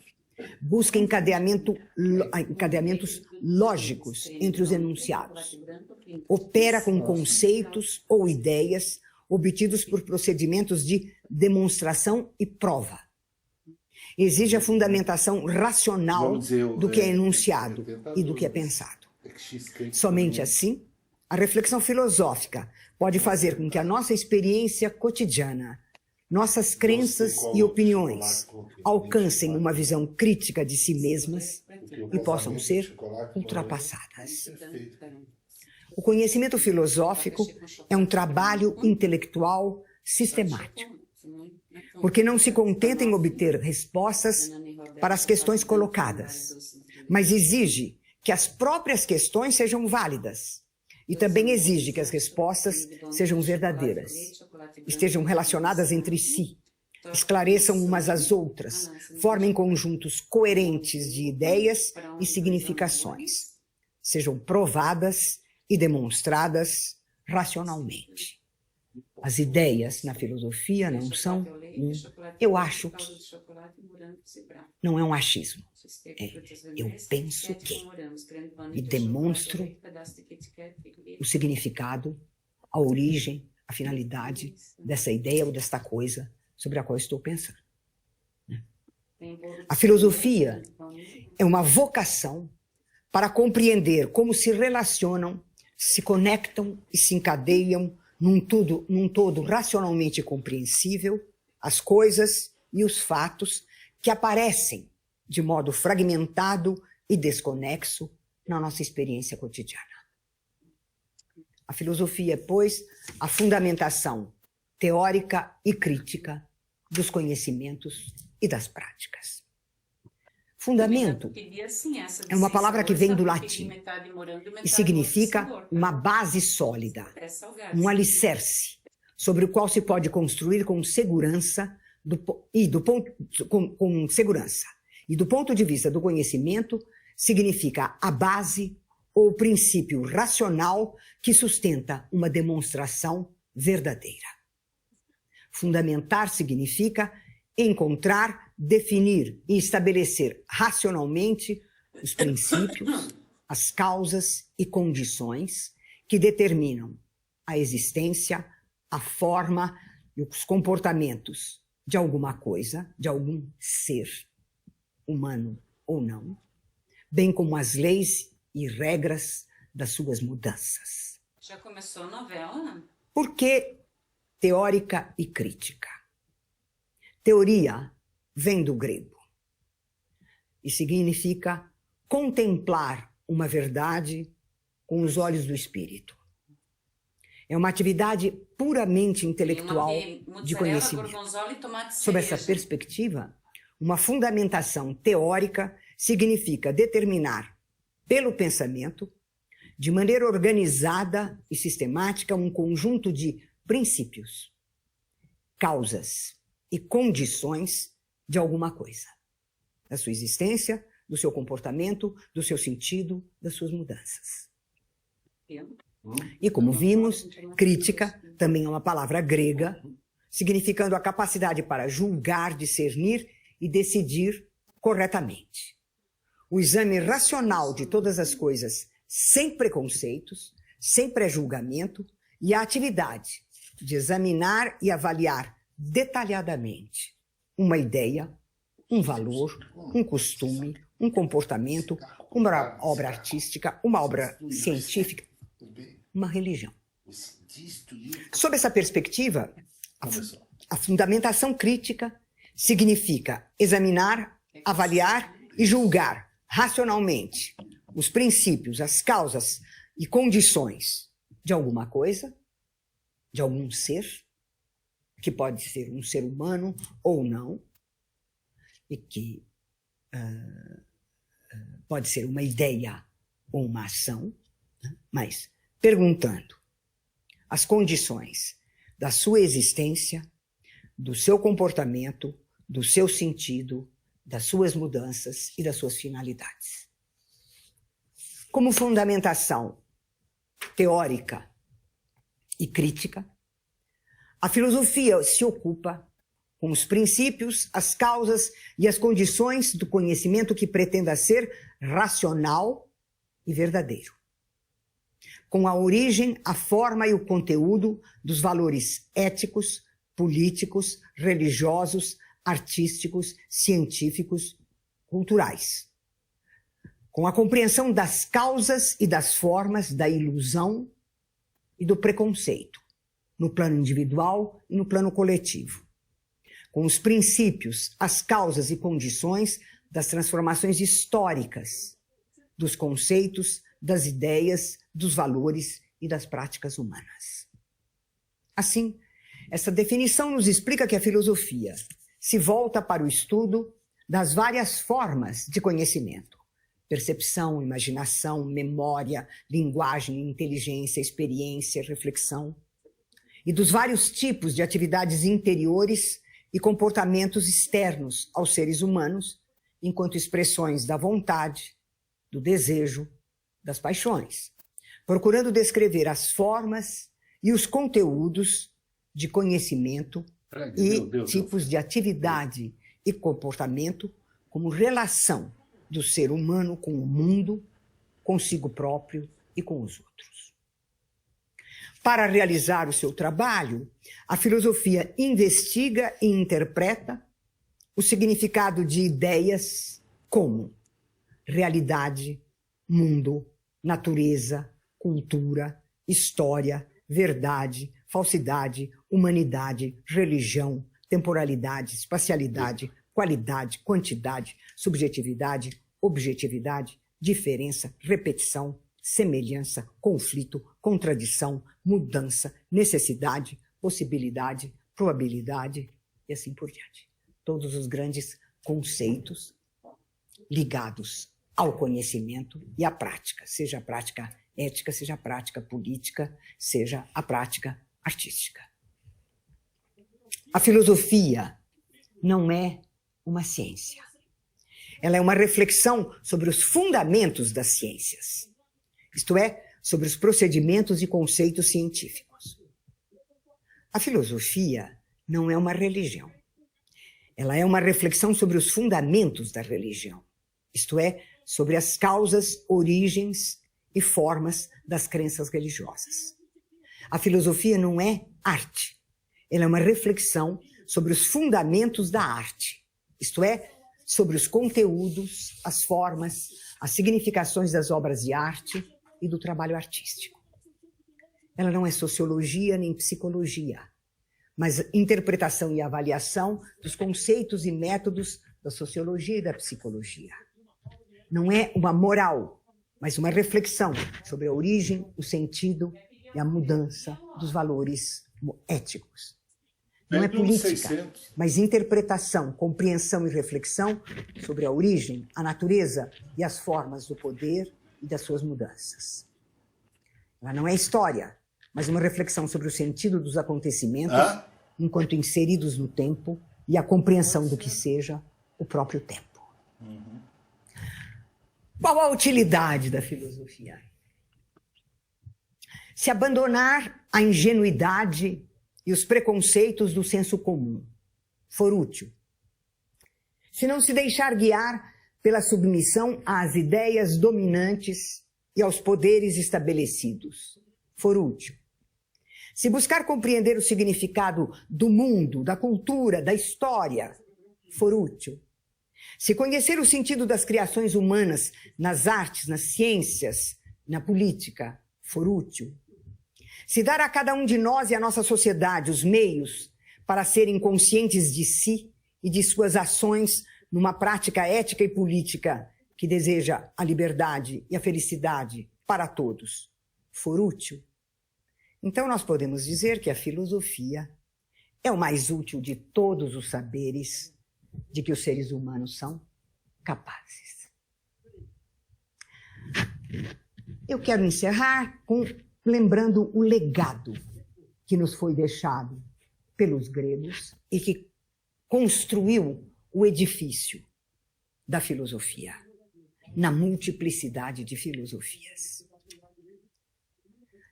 Busca encadeamentos lógicos entre os enunciados. Opera com conceitos ou ideias obtidos por procedimentos de demonstração e prova. Exige a fundamentação racional do que é enunciado e do que é pensado. Somente assim, a reflexão filosófica pode fazer com que a nossa experiência cotidiana, nossas crenças e opiniões alcancem uma visão crítica de si mesmas e possam ser ultrapassadas. O conhecimento filosófico é um trabalho intelectual sistemático, porque não se contenta em obter respostas para as questões colocadas, mas exige que as próprias questões sejam válidas e também exige que as respostas sejam verdadeiras, estejam relacionadas entre si, esclareçam umas às outras, formem conjuntos coerentes de ideias e significações, sejam provadas e demonstradas racionalmente. As ideias na filosofia não são eu acho que. Não é um achismo. Eu penso que. E demonstro o significado a origem, a finalidade dessa ideia ou desta coisa sobre a qual estou pensando. A filosofia é uma vocação para compreender como se relacionam, se conectam e se encadeiam num todo racionalmente compreensível as coisas e os fatos que aparecem de modo fragmentado e desconexo na nossa experiência cotidiana. A filosofia é, pois, a fundamentação teórica e crítica dos conhecimentos e das práticas. Fundamento é uma palavra que vem do latim e significa uma base sólida, um alicerce sobre o qual se pode construir com segurança e do ponto de vista do conhecimento significa a base ou o princípio racional que sustenta uma demonstração verdadeira. Fundamentar significa encontrar, definir e estabelecer racionalmente os princípios, as causas e condições que determinam a existência, a forma e os comportamentos de alguma coisa, de algum ser, humano ou não, bem como as leis e regras das suas mudanças. Já começou a novela? Por que teórica e crítica? Teoria vem do grego e significa contemplar uma verdade com os olhos do espírito. É uma atividade puramente intelectual de conhecimento. Sob essa perspectiva, uma fundamentação teórica significa determinar pelo pensamento, de maneira organizada e sistemática, um conjunto de princípios, causas e condições de alguma coisa, da sua existência, do seu comportamento, do seu sentido, das suas mudanças. E como vimos, crítica também é uma palavra grega, significando a capacidade para julgar, discernir e decidir corretamente. O exame racional de todas as coisas sem preconceitos, sem pré-julgamento e a atividade de examinar e avaliar detalhadamente uma ideia, um valor, um costume, um comportamento, uma obra artística, uma obra científica, uma religião. Sob essa perspectiva, a fundamentação crítica significa examinar, avaliar e julgar racionalmente os princípios, as causas e condições de alguma coisa, de algum ser, que pode ser um ser humano ou não, e que pode ser uma ideia ou uma ação, né? Mas perguntando as condições da sua existência, do seu comportamento, do seu sentido, das suas mudanças e das suas finalidades. Como fundamentação teórica e crítica, a filosofia se ocupa com os princípios, as causas e as condições do conhecimento que pretenda ser racional e verdadeiro. Com a origem, a forma e o conteúdo dos valores éticos, políticos, religiosos, artísticos, científicos, culturais. Com a compreensão das causas e das formas da ilusão e do preconceito, no plano individual e no plano coletivo. Com os princípios, as causas e condições das transformações históricas, dos conceitos, das ideias, dos valores e das práticas humanas. Assim, essa definição nos explica que a filosofia se volta para o estudo das várias formas de conhecimento: percepção, imaginação, memória, linguagem, inteligência, experiência, reflexão, e dos vários tipos de atividades interiores e comportamentos externos aos seres humanos, enquanto expressões da vontade, do desejo, das paixões, procurando descrever as formas e os conteúdos de conhecimento e tipos de atividade e comportamento como relação do ser humano com o mundo, consigo próprio e com os outros. Para realizar o seu trabalho, a filosofia investiga e interpreta o significado de ideias como realidade, mundo, natureza, cultura, história, verdade, falsidade, humanidade, religião, temporalidade, espacialidade, qualidade, quantidade, subjetividade, objetividade, diferença, repetição, semelhança, conflito, contradição, mudança, necessidade, possibilidade, probabilidade e assim por diante. Todos os grandes conceitos ligados ao conhecimento e à prática, seja a prática ética, seja a prática política, seja a prática artística. A filosofia não é uma ciência. Ela é uma reflexão sobre os fundamentos das ciências, isto é, sobre os procedimentos e conceitos científicos. A filosofia não é uma religião. Ela é uma reflexão sobre os fundamentos da religião, isto é, sobre as causas, origens e formas das crenças religiosas. A filosofia não é arte. Ela é uma reflexão sobre os fundamentos da arte, isto é, sobre os conteúdos, as formas, as significações das obras de arte e do trabalho artístico. Ela não é sociologia nem psicologia, mas interpretação e avaliação dos conceitos e métodos da sociologia e da psicologia. Não é uma moral, mas uma reflexão sobre a origem, o sentido e a mudança dos valores éticos. Não é política, mas interpretação, compreensão e reflexão sobre a origem, a natureza e as formas do poder e das suas mudanças. Ela não é história, mas uma reflexão sobre o sentido dos acontecimentos enquanto inseridos no tempo e a compreensão do que seja o próprio tempo. Qual a utilidade da filosofia? Se abandonar a ingenuidade e os preconceitos do senso comum for útil. Se não se deixar guiar pela submissão às ideias dominantes e aos poderes estabelecidos for útil. Se buscar compreender o significado do mundo, da cultura, da história for útil. Se conhecer o sentido das criações humanas nas artes, nas ciências, na política for útil. Se dar a cada um de nós e à nossa sociedade os meios para serem conscientes de si e de suas ações numa prática ética e política que deseja a liberdade e a felicidade para todos, for útil, então nós podemos dizer que a filosofia é o mais útil de todos os saberes de que os seres humanos são capazes. Eu quero encerrar lembrando o legado que nos foi deixado pelos gregos e que construiu o edifício da filosofia, na multiplicidade de filosofias.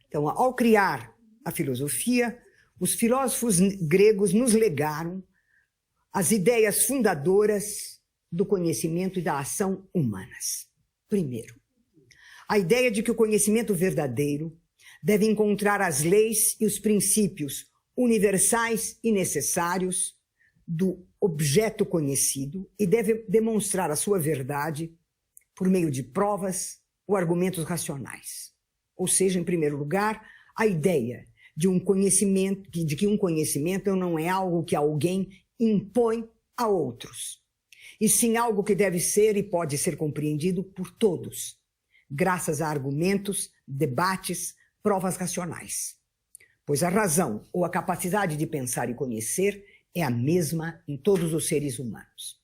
Então, ao criar a filosofia, os filósofos gregos nos legaram as ideias fundadoras do conhecimento e da ação humanas. Primeiro, a ideia de que o conhecimento verdadeiro deve encontrar as leis e os princípios universais e necessários do objeto conhecido e deve demonstrar a sua verdade por meio de provas ou argumentos racionais. Ou seja, em primeiro lugar, a ideia de que um conhecimento não é algo que alguém impõe a outros, e sim algo que deve ser e pode ser compreendido por todos, graças a argumentos, debates, provas racionais. Pois a razão ou a capacidade de pensar e conhecer é a mesma em todos os seres humanos.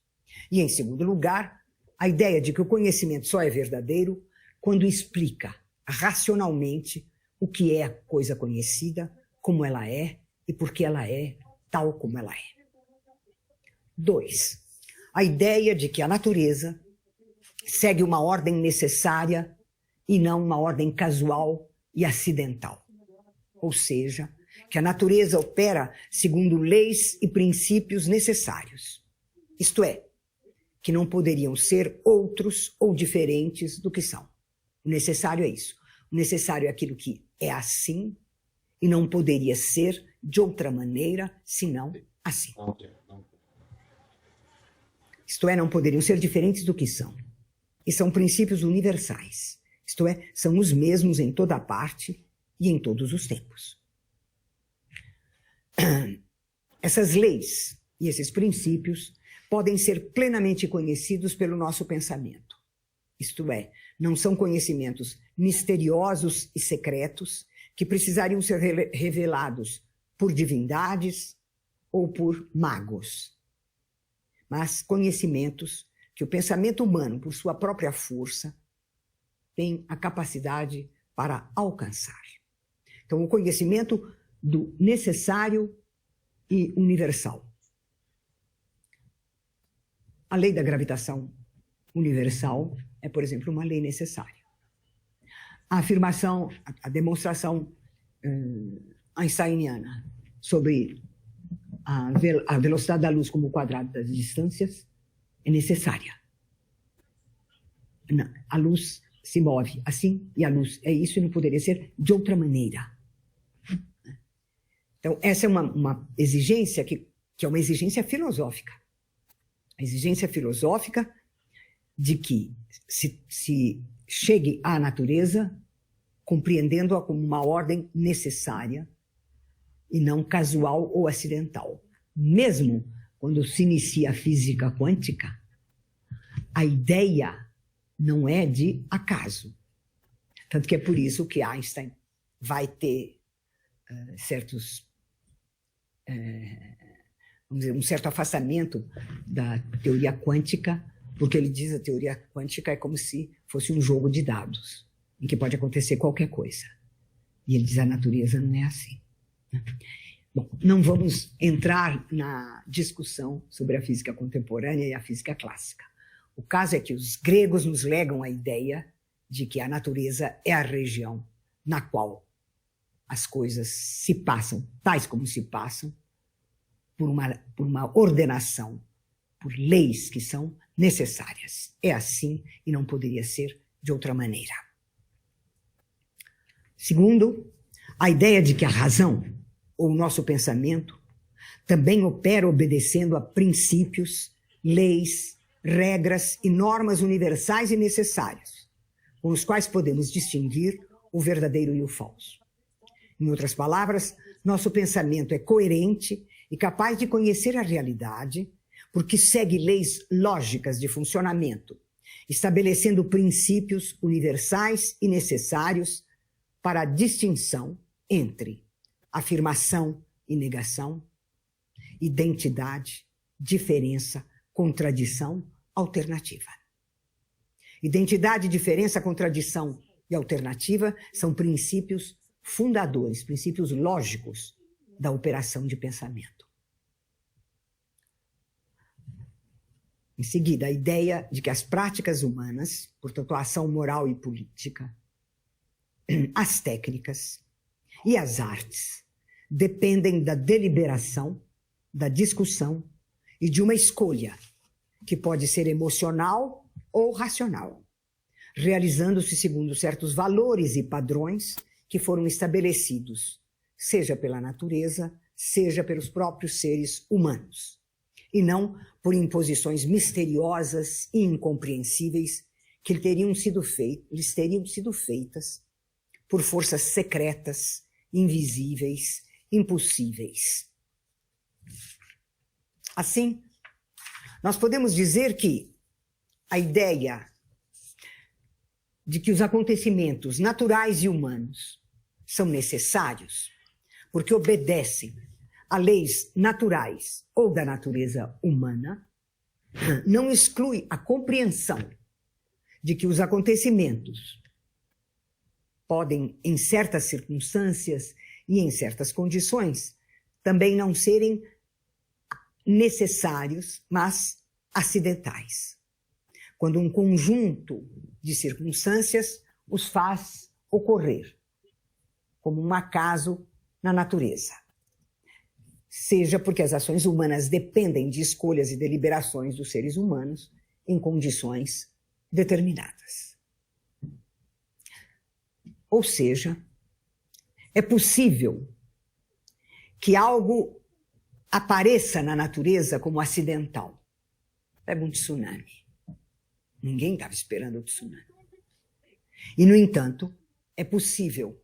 E, em segundo lugar, a ideia de que o conhecimento só é verdadeiro quando explica racionalmente o que é a coisa conhecida, como ela é e por que ela é tal como ela é. 2. A ideia de que a natureza segue uma ordem necessária e não uma ordem casual e acidental. Ou seja, que a natureza opera segundo leis e princípios necessários. Isto é, que não poderiam ser outros ou diferentes do que são. O necessário é isso. O necessário é aquilo que é assim e não poderia ser de outra maneira senão assim. Isto é, não poderiam ser diferentes do que são. E são princípios universais. Isto é, são os mesmos em toda parte e em todos os tempos. Essas leis e esses princípios podem ser plenamente conhecidos pelo nosso pensamento. Isto é, não são conhecimentos misteriosos e secretos que precisariam ser revelados por divindades ou por magos, mas conhecimentos que o pensamento humano, por sua própria força, tem a capacidade para alcançar. Então, o conhecimento do necessário e universal. A lei da gravitação universal é, por exemplo, uma lei necessária. A afirmação, a demonstração einsteiniana sobre a velocidade da luz como o quadrado das distâncias é necessária. A luz se move assim e a luz é isso e não poderia ser de outra maneira. Então, essa é uma exigência que é uma exigência filosófica. A exigência filosófica de que se chegue à natureza compreendendo-a como uma ordem necessária e não casual ou acidental. Mesmo quando se inicia a física quântica, a ideia não é de acaso. Tanto que é por isso que Einstein vai ter vamos dizer, um certo afastamento da teoria quântica, porque ele diz que a teoria quântica é como se fosse um jogo de dados, em que pode acontecer qualquer coisa. E ele diz que a natureza não é assim. Bom, não vamos entrar na discussão sobre a física contemporânea e a física clássica. O caso é que os gregos nos legam a ideia de que a natureza é a região na qual as coisas se passam, tais como se passam, por uma ordenação, por leis que são necessárias. É assim e não poderia ser de outra maneira. Segundo, a ideia de que a razão, ou o nosso pensamento, também opera obedecendo a princípios, leis, regras e normas universais e necessárias, com os quais podemos distinguir o verdadeiro e o falso. Em outras palavras, nosso pensamento é coerente e capaz de conhecer a realidade, porque segue leis lógicas de funcionamento, estabelecendo princípios universais e necessários para a distinção entre afirmação e negação, identidade, diferença, contradição, alternativa. Identidade, diferença, contradição e alternativa são princípios fundadores, princípios lógicos da operação de pensamento. Em seguida, a ideia de que as práticas humanas, portanto a ação moral e política, as técnicas e as artes, dependem da deliberação, da discussão e de uma escolha, que pode ser emocional ou racional, realizando-se segundo certos valores e padrões que foram estabelecidos, seja pela natureza, seja pelos próprios seres humanos, e não por imposições misteriosas e incompreensíveis que lhes teriam sido feitas por forças secretas, invisíveis, impossíveis. Assim, nós podemos dizer que a ideia de que os acontecimentos naturais e humanos são necessários porque obedecem a leis naturais ou da natureza humana, não exclui a compreensão de que os acontecimentos podem, em certas circunstâncias e em certas condições, também não serem necessários, mas acidentais. Quando um conjunto de circunstâncias os faz ocorrer, como um acaso na natureza. Seja porque as ações humanas dependem de escolhas e deliberações dos seres humanos em condições determinadas. Ou seja, é possível que algo apareça na natureza como acidental. Pega um tsunami. Ninguém estava esperando o tsunami. E, no entanto, é possível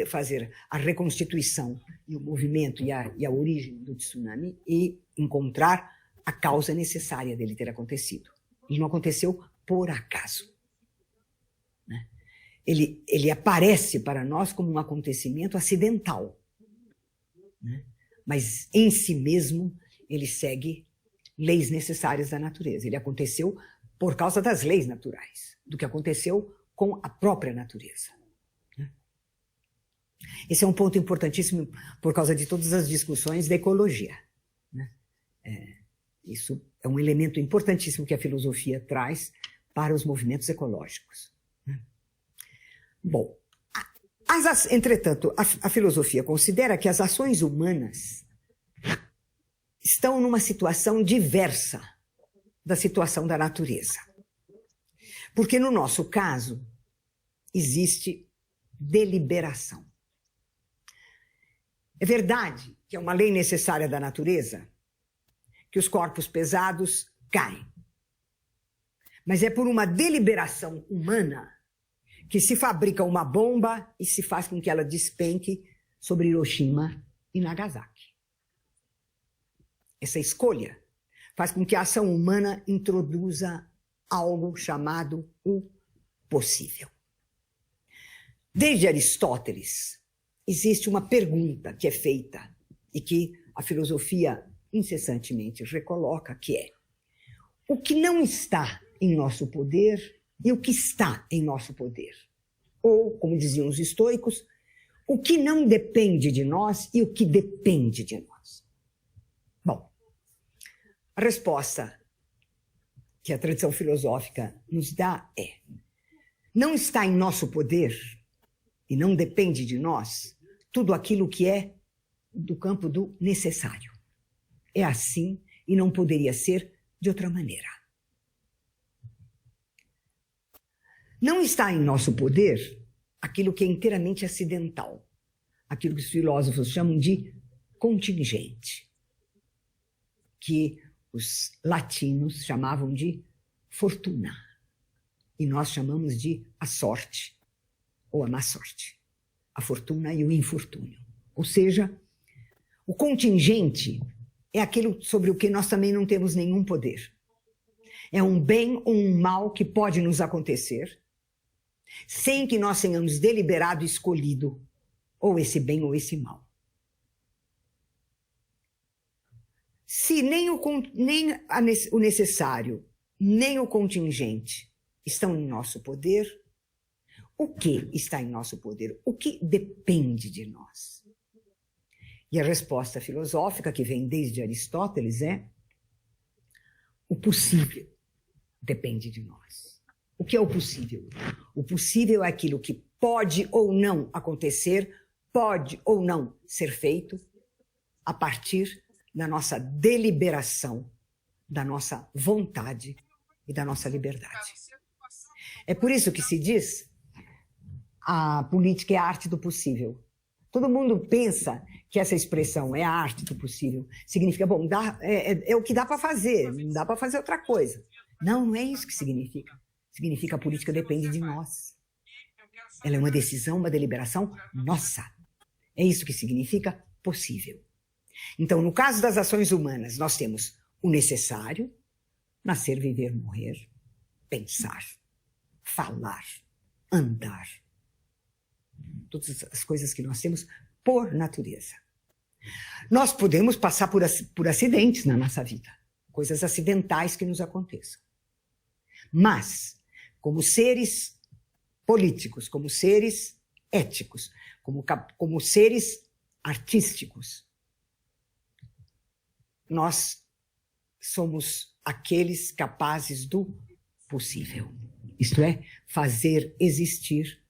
fazer a reconstituição e o movimento e a origem do tsunami e encontrar a causa necessária dele ter acontecido. Ele não aconteceu por acaso. Né? Ele aparece para nós como um acontecimento acidental. Né? Mas, em si mesmo, ele segue leis necessárias da natureza. Ele aconteceu por causa das leis naturais, do que aconteceu com a própria natureza. Esse é um ponto importantíssimo por causa de todas as discussões da ecologia. Né? Isso é um elemento importantíssimo que a filosofia traz para os movimentos ecológicos. Né? Bom, entretanto, a filosofia considera que as ações humanas estão numa situação diversa da situação da natureza. Porque, no nosso caso, existe deliberação. É verdade que é uma lei necessária da natureza que os corpos pesados caem. Mas é por uma deliberação humana que se fabrica uma bomba e se faz com que ela despenque sobre Hiroshima e Nagasaki. Essa escolha faz com que a ação humana introduza algo chamado o possível. Desde Aristóteles, existe uma pergunta que é feita e que a filosofia incessantemente recoloca, que é: o que não está em nosso poder e o que está em nosso poder? Ou, como diziam os estoicos, o que não depende de nós e o que depende de nós? Bom, a resposta que a tradição filosófica nos dá é: não está em nosso poder e não depende de nós tudo aquilo que é do campo do necessário. É assim e não poderia ser de outra maneira. Não está em nosso poder aquilo que é inteiramente acidental, aquilo que os filósofos chamam de contingente, que os latinos chamavam de fortuna, e nós chamamos de a sorte, ou a má sorte, a fortuna e o infortúnio. Ou seja, o contingente é aquilo sobre o que nós também não temos nenhum poder. É um bem ou um mal que pode nos acontecer, sem que nós tenhamos deliberado e escolhido ou esse bem ou esse mal. Se nem o necessário, nem o contingente estão em nosso poder, o que está em nosso poder? O que depende de nós? E a resposta filosófica, que vem desde Aristóteles, é: o possível depende de nós. O que é o possível? O possível é aquilo que pode ou não acontecer, pode ou não ser feito, a partir da nossa deliberação, da nossa vontade e da nossa liberdade. É por isso que se diz: a política é a arte do possível. Todo mundo pensa que essa expressão é a arte do possível. Significa, bom, é o que dá para fazer, não dá para fazer outra coisa. Não, não é isso que significa. Significa a política depende de nós. Ela é uma decisão, uma deliberação nossa. É isso que significa possível. Então, no caso das ações humanas, nós temos o necessário: nascer, viver, morrer, pensar, falar, andar. Todas as coisas que nós temos por natureza. Nós podemos passar por acidentes na nossa vida, coisas acidentais que nos aconteçam. Mas, como seres políticos, como seres éticos, como seres artísticos, nós somos aqueles capazes do possível. Isto é, fazer existir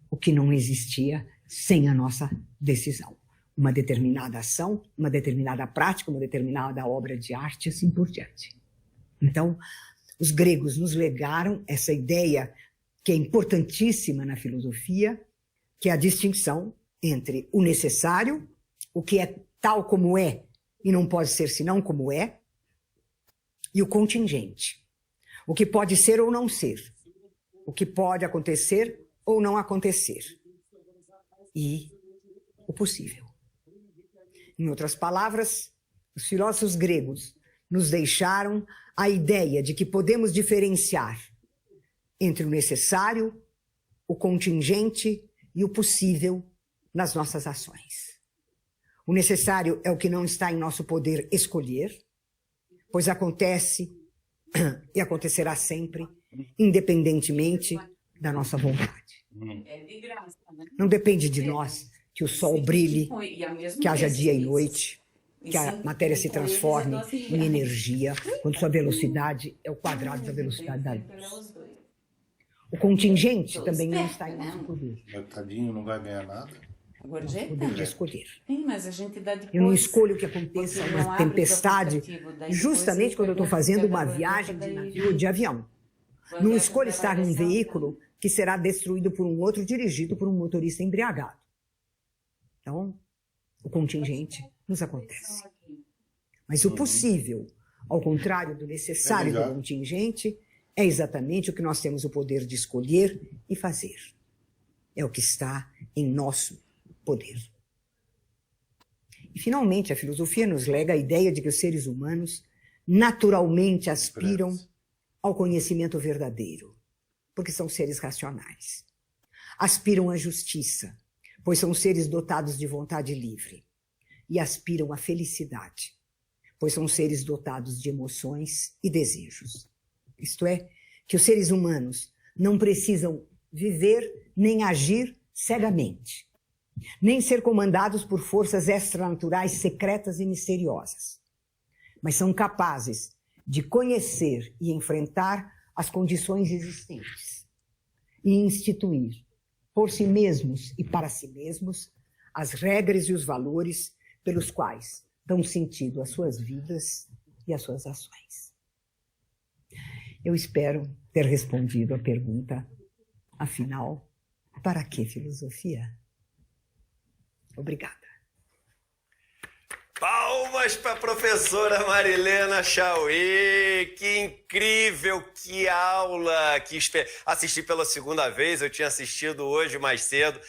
o que não existia sem a nossa decisão. Uma determinada ação, uma determinada prática, uma determinada obra de arte, assim por diante. Então, os gregos nos legaram essa ideia que é importantíssima na filosofia, que é a distinção entre o necessário o que é tal como é e não pode ser senão como é, e o contingente, o que pode ser ou não ser, o que pode acontecer ou não acontecer, e o possível. Em outras palavras, os filósofos gregos nos deixaram a ideia de que podemos diferenciar entre o necessário, o contingente e o possível nas nossas ações. O necessário é o que não está em nosso poder escolher, pois acontece e acontecerá sempre, independentemente da nossa vontade. É de graça, né? Não depende de nós que o sol brilhe, que haja dia e noite, que a matéria se transforme em energia, quando sua velocidade é o quadrado da velocidade da luz. O contingente também não está em nosso poder. Mas tadinho, não vai ganhar nada. A gorjeta? Poder de escolher. Sim, mas a gente dá depois. Eu não escolho que aconteça Você não uma abre o tempestade aplicativo, daí justamente depois quando eu estou você fazendo pega uma a gorjeta, viagem de daí- navio ou de avião. Quando Não é que escolho vai estar num descer? veículo que será destruído por um outro dirigido por um motorista embriagado. Então, o contingente nos acontece. Mas o possível, ao contrário do necessário do contingente, é exatamente o que nós temos o poder de escolher e fazer. É o que está em nosso poder. E, finalmente, a filosofia nos lega a ideia de que os seres humanos naturalmente aspiram ao conhecimento verdadeiro, porque são seres racionais. Aspiram à justiça, pois são seres dotados de vontade livre. E aspiram à felicidade, pois são seres dotados de emoções e desejos. Isto é, que os seres humanos não precisam viver nem agir cegamente, nem ser comandados por forças extranaturais secretas e misteriosas, mas são capazes de conhecer e enfrentar as condições existentes e instituir, por si mesmos e para si mesmos, as regras e os valores pelos quais dão sentido às suas vidas e às suas ações. Eu espero ter respondido a pergunta, afinal, para que filosofia? Obrigada. Palmas para a professora Marilena Chauí, que incrível, que aula, Assisti pela segunda vez, eu tinha assistido hoje mais cedo,